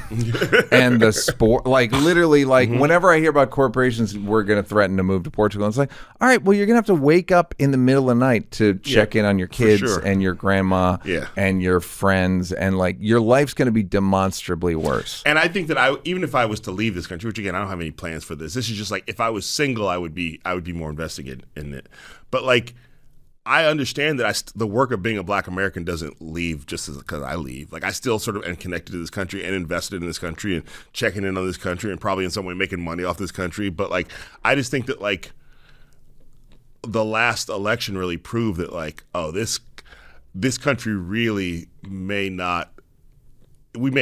and the sport. Like, literally, like, whenever I hear about corporations, we're going to threaten to move to Portugal, it's like, all right, well, you're going to have to wake up in the middle of the night to check in on your kids and your grandma and your friends, and like, your life's going to be demonstrably worse. And I think that even if I was to leave this country, which again, I don't have any plans for this. This is just like, if I was single, I would be more invested in it. But like, I understand that the work of being a black American doesn't leave just because I leave. Like, I still sort of am connected to this country and invested in this country and checking in on this country and probably in some way making money off this country. But like, I just think that like the last election really proved that like, oh, this country really we may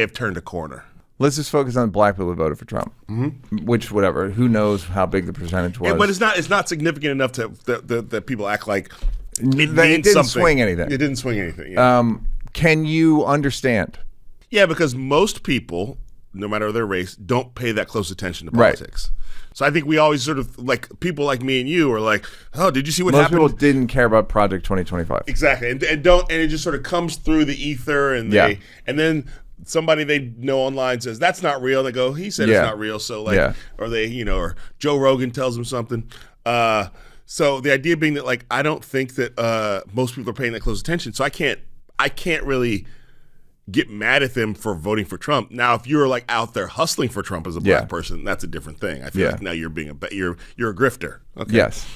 have turned a corner. Let's just focus on black people who voted for Trump. Mm-hmm. Which, whatever, who knows how big the percentage was? But it's not significant enough that people act like it didn't swing anything. It didn't swing anything. Yeah. Can you understand? Yeah, because most people, no matter their race, don't pay that close attention to politics. Right. So I think we always sort of, like, people like me and you are like, oh, did you see what happened? Most people didn't care about Project 2025. Exactly, and it just sort of comes through the ether, and then somebody they know online says that's not real. They go, he said it's not real. So like, or they, or Joe Rogan tells them something. So the idea being that like, I don't think that most people are paying that close attention. So I can't really get mad at them for voting for Trump. Now, if you're like out there hustling for Trump as a black person, that's a different thing. I feel like now you're being you're a grifter. Okay. Yes.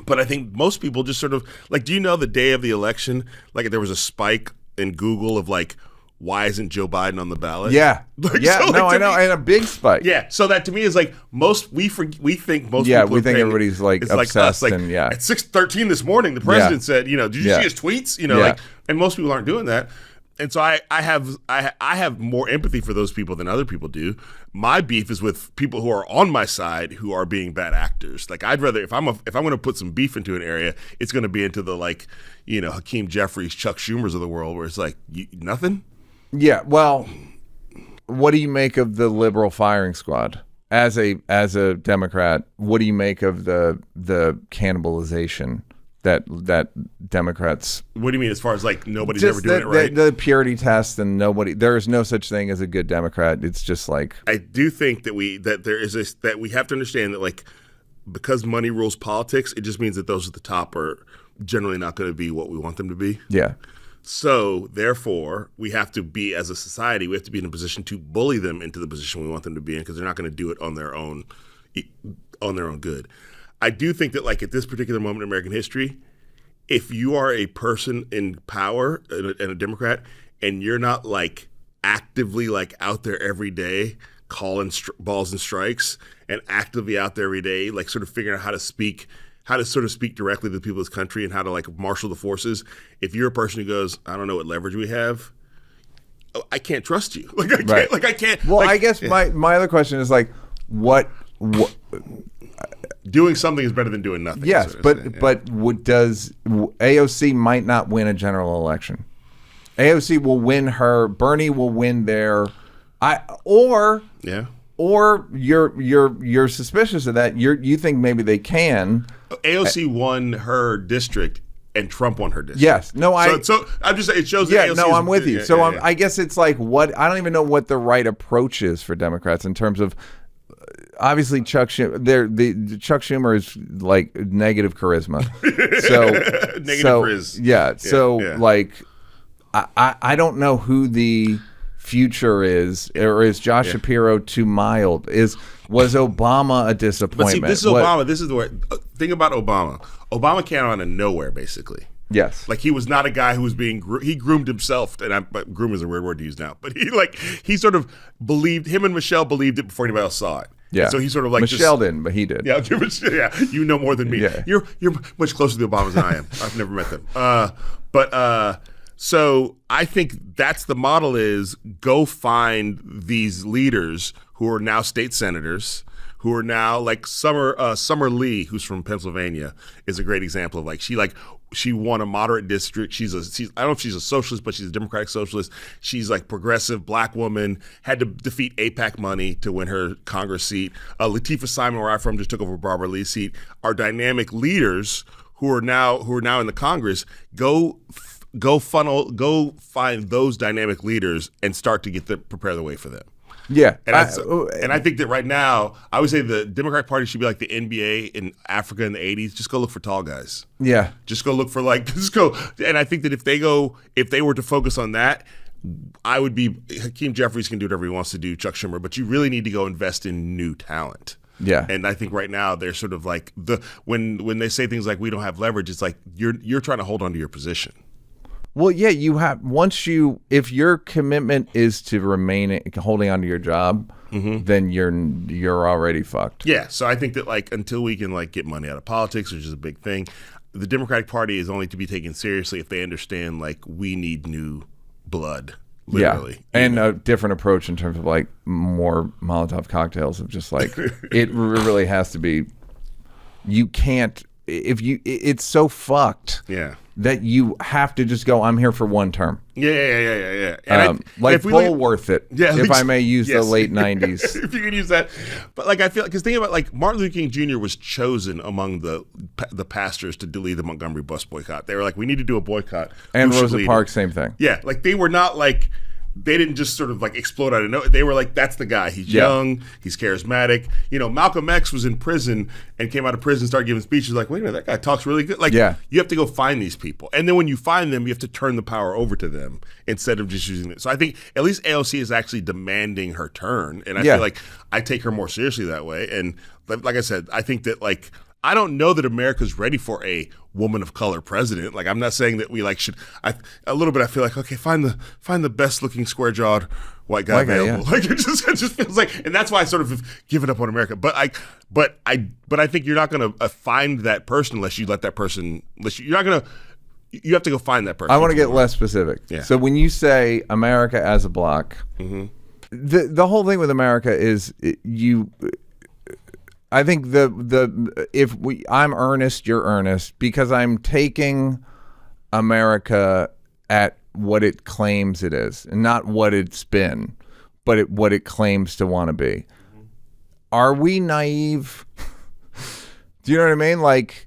But I think most people just sort of like, do you know the day of the election, like there was a spike in Google of like, why isn't Joe Biden on the ballot? Yeah. Like, I know. And a big spike. Yeah. So that to me is like we think most people everybody's like obsessed. Like, and at 6:13 this morning, the president said, did you see his tweets? Like, and most people aren't doing that. And so I have more empathy for those people than other people do. My beef is with people who are on my side who are being bad actors. Like, I'd rather, if I'm going to put some beef into an area, it's going to be into the like, Hakeem Jeffries, Chuck Schumers of the world, where it's like nothing. Yeah, well, what do you make of the liberal firing squad? As a Democrat, what do you make of the cannibalization that Democrats. What do you mean, as far as like nobody's ever doing it right? The purity test, and there is no such thing as a good Democrat. It's just like, I do think that we have to understand that, like, because money rules politics, it just means that those at the top are generally not going to be what we want them to be. Yeah. So therefore, we have to be, as a society, we have to be in a position to bully them into the position we want them to be in, because they're not going to do it on their own good. I do think that, like, at this particular moment in American history, if you are a person in power and a Democrat, and you're not like actively like out there every day calling balls and strikes, and actively out there every day, like sort of figuring out how to sort of speak directly to the people of this country and how to like marshal the forces. If you're a person who goes, I don't know what leverage we have, I can't trust you. Like I can't. Right. Like I can't. Well, like, I guess my other question is like, what doing something is better than doing nothing. Yes, but does AOC might not win a general election? AOC will win her. Bernie will win their. Or you're suspicious of that. You think maybe they can. AOC won her district and Trump won her district. Yes. No, So I'm just saying it shows that yeah, AOC no, is, I'm with you. Yeah, so yeah, yeah. I guess it's like I don't even know what the right approach is for Democrats in terms of obviously Chuck Schumer is like negative charisma. So Frizz. Yeah. So like I don't know who the future is, or is Josh Shapiro too mild? Was Obama a disappointment? But see, this is Obama. This is the thing about Obama. Obama came out of nowhere, basically. Yes. Like, he was not a guy who was being he groomed himself, but groom is a weird word to use now. But he sort of believed, him and Michelle believed it before anybody else saw it. Yeah. So he sort of like Michelle didn't, but he did. Yeah, you know more than me. Yeah. You're much closer to the Obamas than I am. I've never met them. So I think that's the model: is go find these leaders who are now state senators, who are now like Summer Lee, who's from Pennsylvania, is a great example of she won a moderate district. I don't know if she's a socialist, but she's a Democratic socialist. She's like progressive black woman, had to defeat AIPAC money to win her Congress seat. Latifah Simon, where I'm from, just took over Barbara Lee's seat. Are dynamic leaders who are now in the Congress. Go find those dynamic leaders and start to prepare the way for them. Yeah. And I think that right now, I would say the Democratic Party should be like the NBA in Africa in the 80s. Just go look for tall guys. Yeah. Just go look for and I think that if they were to focus on that, Hakeem Jeffries can do whatever he wants to do, Chuck Schumer, but you really need to go invest in new talent. Yeah. And I think right now they're sort of like when they say things like we don't have leverage, it's like you're trying to hold on to your position. Well, yeah, you have if your commitment is to remain holding on to your job, then you're already fucked. Yeah, so I think that like until we can like get money out of politics, which is a big thing, the Democratic Party is only to be taken seriously if they understand like we need new blood, literally. Yeah, and a different approach in terms of like more Molotov cocktails of just like it really has to be. You can't it's so fucked. Yeah. That you have to just go, I'm here for one term. Yeah. And Bullworth it, if I may use the late 90s. If you can use that. But like I feel, because think about like Martin Luther King Jr. was chosen among the pastors to lead the Montgomery bus boycott. They were like, we need to do a boycott. And Rosa Parks, same thing. Yeah, like they were not like, they didn't just sort of like explode out of nowhere. They were like, that's the guy. He's young. He's charismatic. Malcolm X was in prison and came out of prison and started giving speeches like, wait a minute, that guy talks really good. Like, you have to go find these people. And then when you find them, you have to turn the power over to them instead of just using it. So I think at least AOC is actually demanding her turn. And I feel like I take her more seriously that way. And like I said, I think that like, I don't know that America's ready for a woman of color president. Like, I'm not saying that we like should. A little bit. I feel like, okay, find the best looking square jawed white guy available. Like it just feels like, and that's why I sort of have given up on America. But I think you're not going to find that person unless you let that person. You're not going to. You have to go find that person. I want to get less specific. Yeah. So when you say America as a block, the whole thing with America is you. I think I'm earnest, you're earnest, because I'm taking America at what it claims it is, and not what it's been, but what it claims to want to be. Are we naive? Do you know what I mean? Like,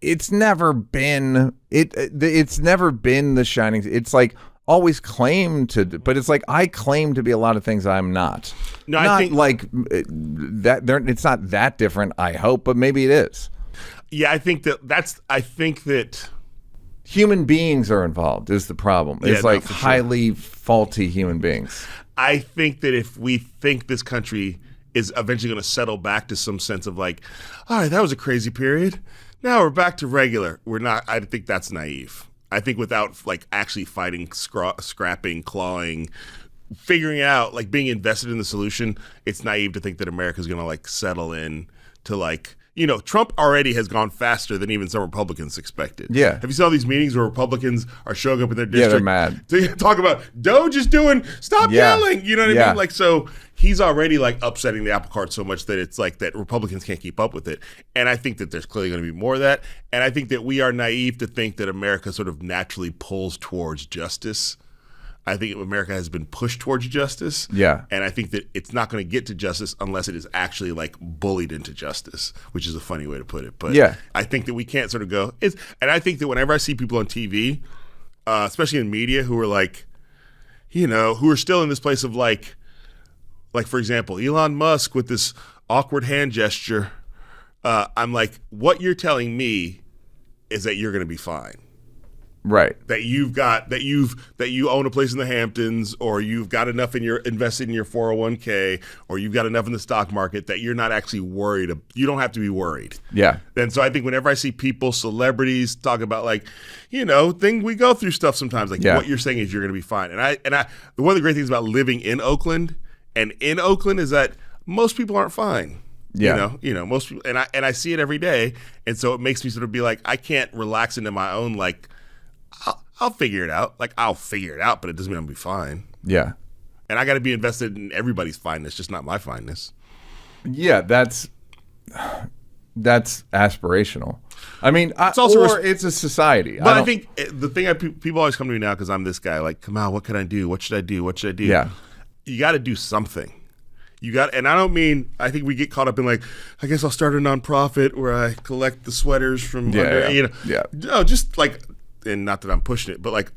it's never been it's never been the shining. It's like always claimed to, but it's like I claim to be a lot of things I'm not. No, not I think like that. It's not that different. I hope, but maybe it is. Yeah, I think that human beings are involved is the problem. It's Yeah, no, like for sure. highly faulty human beings. I think that if we think this country is eventually going to settle back to some sense of like, all right, that was a crazy period. Now we're back to regular. We're not. I think that's naive. I think without like actually fighting, scrapping, clawing, figuring it out, like being invested in the solution, it's naive to think that America's going to like settle in to like, you know, Trump already has gone faster than even some Republicans expected. Yeah. Have you seen all these meetings where Republicans are showing up in their district? they're mad. To talk about Doge is doing, stop Yeah. yelling. You know what I Yeah. mean? Like, so he's already like upsetting the apple cart so much that it's like that Republicans can't keep up with it. And I think that there's clearly going to be more of that. And I think that we are naive to think that America sort of naturally pulls towards justice. I think America has been pushed towards justice. Yeah. And I think that it's not going to get to justice unless it is actually like bullied into justice, which is a funny way to put it. But Yeah. I think that we can't sort of go. And I think that whenever I see people on TV, especially in media, who are like, you know, who are still in this place of like for example, Elon Musk with this awkward hand gesture, I'm like, what you're telling me is that you're going to be fine. Right. That you own a place in the Hamptons, or you've got enough invested in your 401k, or you've got enough in the stock market that you're not actually worried. You don't have to be worried. Yeah. And so I think whenever I see people, celebrities talk about like, you know, we go through stuff sometimes. Like Yeah. what you're saying is you're going to be fine. And I one of the great things about living in Oakland is that most people aren't fine. Yeah. You know, most people, and I see it every day, and so it makes me sort of be like, I can't relax into my own like. I'll figure it out. Like, I'll figure it out, but it doesn't mean I'm going to be fine. Yeah. And I got to be invested in everybody's fineness, just not my fineness. Yeah, that's aspirational. I mean, It's also it's a society. But I think the thing people always come to me now because I'm this guy, like, Kamau, what can I do? What should I do? What should I do? Yeah. You got to do something. And I don't mean, I think we get caught up in like, I guess I'll start a nonprofit where I collect the sweaters from under, you know. Yeah. No, just like, and not that I'm pushing it, but like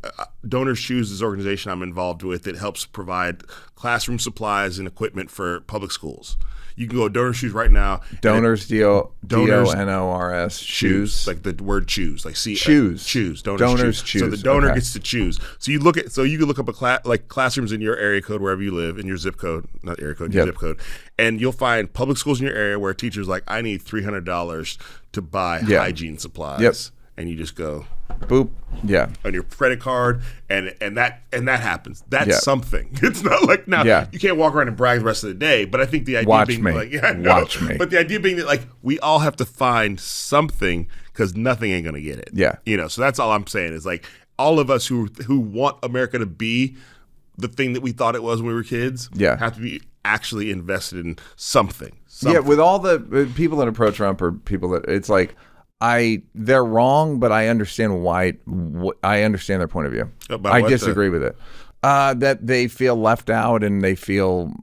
Donors Choose is an organization I'm involved with that helps provide classroom supplies and equipment for public schools. You can go to Donors Choose right now. Donors, DONORS, choose. Like the word choose, like choose. Choose. Donors choose. So the donor Okay. gets to choose. So you can look up like classrooms in your area code wherever you live, in your zip code, not area code, your Yep. zip code, and you'll find public schools in your area where a teacher's like, I need $300 to buy hygiene supplies. Yep. And you just go Boop. Yeah. on your credit card, and that happens. That's Yeah. something. It's not like now Yeah. you can't walk around and brag the rest of the day. But I think the idea Watch being me. like, yeah, I know. Watch me. But the idea being that like we all have to find something because nothing ain't gonna get it. Yeah. You know. So that's all I'm saying is like all of us who want America to be the thing that we thought it was when we were kids. Yeah. Have to be actually invested in something. Yeah. With all the people that approach Trump or people that it's like. They're wrong, but I understand why. I understand their point of view. About I what disagree with it. That they feel left out and they feel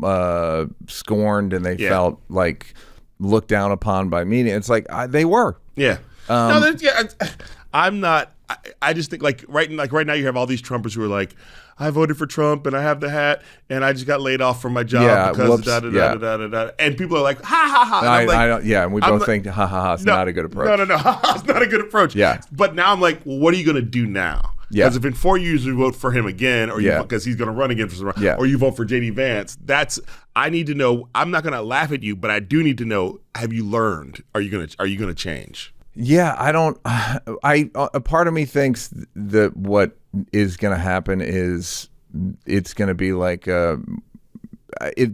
scorned and they felt like looked down upon by media. It's like they were. Yeah. I'm not. I just think like right now you have all these Trumpers who are like, I voted for Trump and I have the hat and I just got laid off from my job because da da da da da da. And people are like, ha ha ha. And I'm like, I don't. Yeah, and we both think, ha ha ha, it's not a good approach. No, it's not a good approach. Yeah. But now I'm like, well, what are you going to do now? Yeah. Because if in 4 years you vote for him again, or because he's going to run again for some, or you vote for JD Vance, I need to know. I'm not going to laugh at you, but I do need to know. Have you learned? Are you going to change? Yeah, I don't. A part of me thinks that what is going to happen is it's going to be like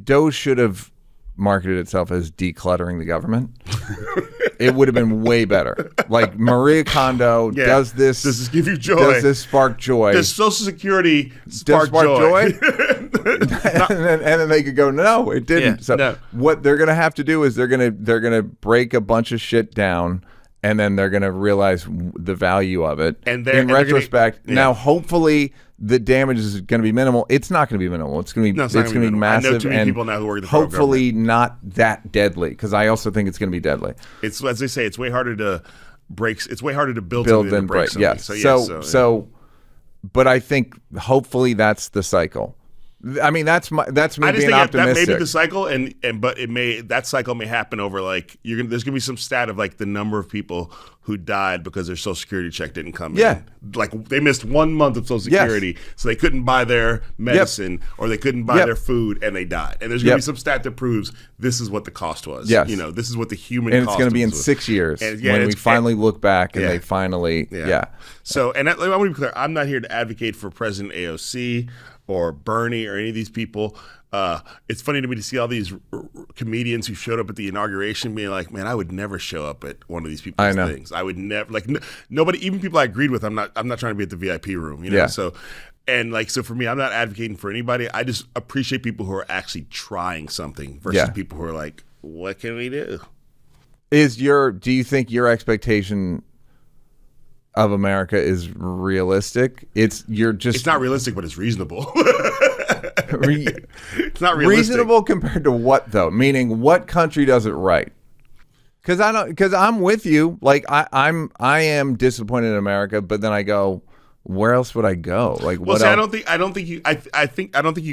Doge should have marketed itself as decluttering the government. It would have been way better. Like Maria Kondo does this. Does this give you joy? Does this spark joy? Does Social Security spark joy? and then they could go, no, it didn't. What they're gonna have to do is they're gonna break a bunch of shit down. And then they're going to realize the value of it. In retrospect, now hopefully the damage is going to be minimal. It's not going to be minimal. It's going to be massive. I know too many people now who work in the hopefully not that deadly, because I also think it's going to be deadly. It's, as they say, it's way harder to breaks. It's way harder to build than break. something. Yes. So, but I think hopefully that's the cycle. I mean, that's me I just being think optimistic. that may be the cycle, but that cycle may happen over like there's gonna be some stat of like the number of people who died because their Social Security check didn't come in. Like they missed 1 month of Social Security, so they couldn't buy their medicine or they couldn't buy their food, and they died. And there's gonna be some stat that proves this is what the cost was. Yes. This is what the human and cost it's going to be in was. 6 years when we finally look back and they finally So, and I want to be clear, I'm not here to advocate for President AOC or Bernie or any of these people. It's funny to me to see all these comedians who showed up at the inauguration being like, man, I would never show up at one of these people's things. I would never, like, nobody, even people I agreed with, I'm not trying to be at the VIP room, So, and like, so for me, I'm not advocating for anybody. I just appreciate people who are actually trying something versus people who are like, what can we do? Do you think your expectation of America is realistic? It's not realistic, but it's reasonable. It's not realistic. Reasonable compared to what though? Meaning what country does it right? Because I'm with you. Like I am disappointed in America, but then I go, where else would I go? Like, what else? I don't think you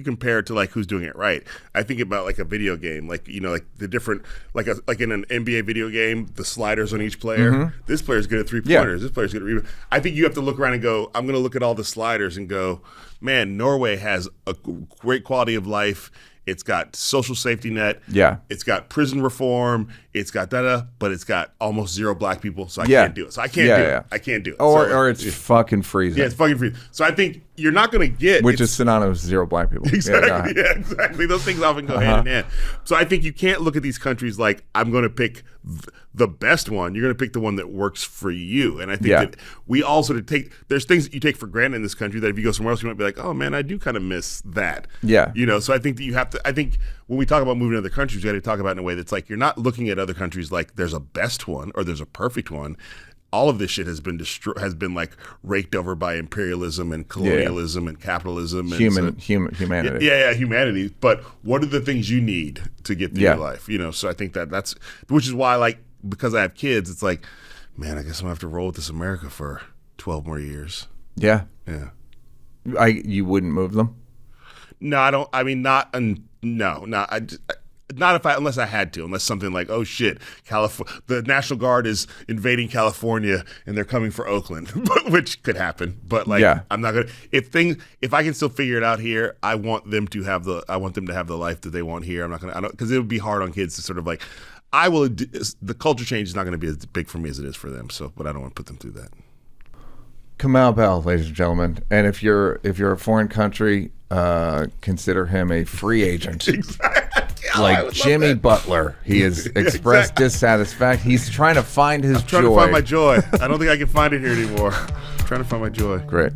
compare it to like who's doing it right. I think about like a video game, like like the different like in an NBA video game, the sliders on each player. Mm-hmm. This player's good at 3-pointers. This player's good at rebound. I think you have to look around and go, I'm going to look at all the sliders and go, man, Norway has a great quality of life. It's got social safety net. Yeah. It's got prison reform. It's got but it's got almost zero black people. So I can't do it. So I can't do it. I can't do it. Or it's fucking freezing. Yeah, it's fucking freezing. So I think you're not going to get. Which is synonymous with zero black people. Exactly. Yeah, exactly. Those things often go hand in hand. So I think you can't look at these countries like, I'm going to pick the best one. You're going to pick the one that works for you. And I think that we all sort of there's things that you take for granted in this country that if you go somewhere else, you might be like, oh man, I do kind of miss that. Yeah. So I think that you have to, I think when we talk about moving to other countries, we got to talk about it in a way that's like, you're not looking at other countries like there's a best one or there's a perfect one. All of this shit has been like raked over by imperialism and colonialism and capitalism and humanity. Yeah, humanity. But what are the things you need to get through your life? So I think that's which is why, like, because I have kids, it's like, man, I guess I'm gonna have to roll with this America for 12 more years. Yeah. Yeah. You wouldn't move them? No, I don't. I mean, not unless I had to, unless something like, oh shit, the National Guard is invading California and they're coming for Oakland, which could happen. But like, I'm not gonna. If I can still figure it out here, I want them to have the life that they want here. I'm not gonna. Because it would be hard on kids to sort of like. The culture change is not going to be as big for me as it is for them. So, but I don't want to put them through that. Kamau Bell, ladies and gentlemen, and if you're a foreign country, consider him a free agent. Exactly. Like Jimmy Butler, he has expressed dissatisfaction. He's trying to find his joy. Trying to find my joy. I don't think I can find it here anymore. I'm trying to find my joy. Great.